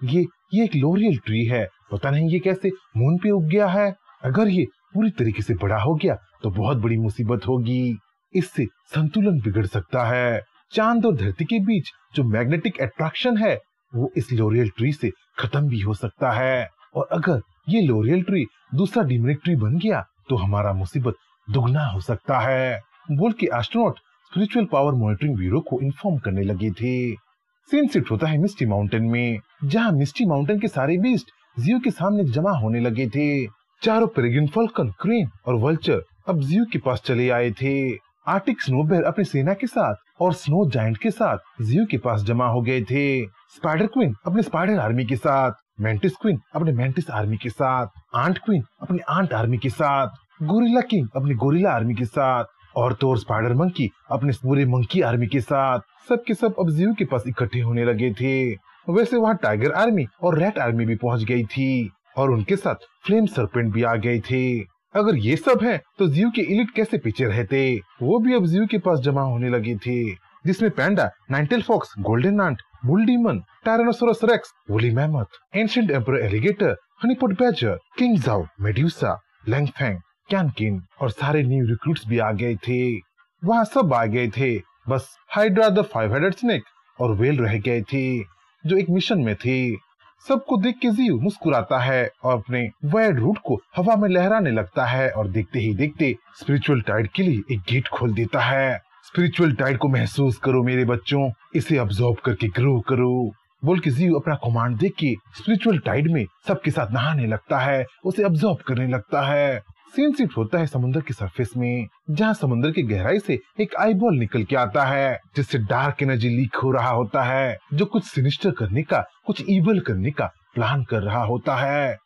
ये एक लोरियल ट्री है, पता नहीं ये कैसे मून पे उग गया है। अगर ये पूरी तरीके से बड़ा हो गया तो बहुत बड़ी मुसीबत होगी, इससे संतुलन बिगड़ सकता है। चांद और धरती के बीच जो मैग्नेटिक अट्रैक्शन है वो इस लोरियल ट्री से खत्म भी हो सकता है, और अगर ये लोरियल ट्री दूसरा डिमरिक ट्री बन गया तो हमारा मुसीबत दुगना हो सकता है, बोल के astronaut spiritual power monitoring bureau को इन्फॉर्म करने लगे थे। सीन शिफ्ट होता है मिस्टी माउंटेन में, जहाँ मिस्टी माउंटेन के सारे बीस्ट जियो के सामने जमा होने लगे थे। चारों पेरेग्रिन फाल्कन, क्रेन और वल्चर अब जियो के पास चले आए थे। आर्टिक स्नो बेयर अपनी सेना के साथ और स्नो जायंट के साथ जियो के पास जमा हो गए थे। स्पाइडर क्वीन अपने स्पाइडर आर्मी के साथ, मेंटिस क्वीन अपने मेंटिस आर्मी के साथ, आंट क्वीन अपनी आंट आर्मी के साथ, गोरिल्ला किंग अपनी गोरिल्ला आर्मी के साथ और तो और स्पाइडर मंकी अपने पूरे मंकी आर्मी के साथ सब के सब अब जियो के पास इकट्ठे होने लगे थे। वैसे वहाँ टाइगर आर्मी और रैट आर्मी भी पहुँच गई थी और उनके साथ फ्लेम सरपेंट भी आ गए थे। अगर ये सब है तो जियो के एलिट कैसे पीछे रहते, वो भी अब जियो के पास जमा होने लगे थे, जिसमें panda, nine tail fox, golden ant, bull demon, tyrannosaurus rex, woolly mammoth, ancient emperor alligator, honeypot badger, king जाओ, मेड्यूसा, लैंगफैंग, कैनकिन और सारे न्यू रिक्रूट्स भी आ गए थे। वहाँ सब आ गए थे, बस हाइड्रा द 5-हेडेड स्नेक और वेल रह गए थे जो एक मिशन में थे। सबको देख के जियो मुस्कुराता है और अपने वायर्ड रूट को हवा में लहराने लगता है और देखते ही देखते स्पिरिचुअल टाइड के लिए एक गेट खोल देता है। स्पिरिचुअल टाइड को महसूस करो मेरे बच्चों, इसे अब्सॉर्ब करके ग्रो करो, बोल के जियो अपना कमांड देख के स्पिरिचुअल टाइड में सबके साथ नहाने लगता है, उसे अब्सॉर्ब करने लगता है। सीन शिफ्ट होता है समुद्र की सरफेस में, जहाँ समुद्र की गहराई से एक आईबॉल निकल के आता है, जिससे डार्क एनर्जी लीक हो रहा होता है, जो कुछ सिनिस्टर करने का, कुछ इवल करने का प्लान कर रहा होता है।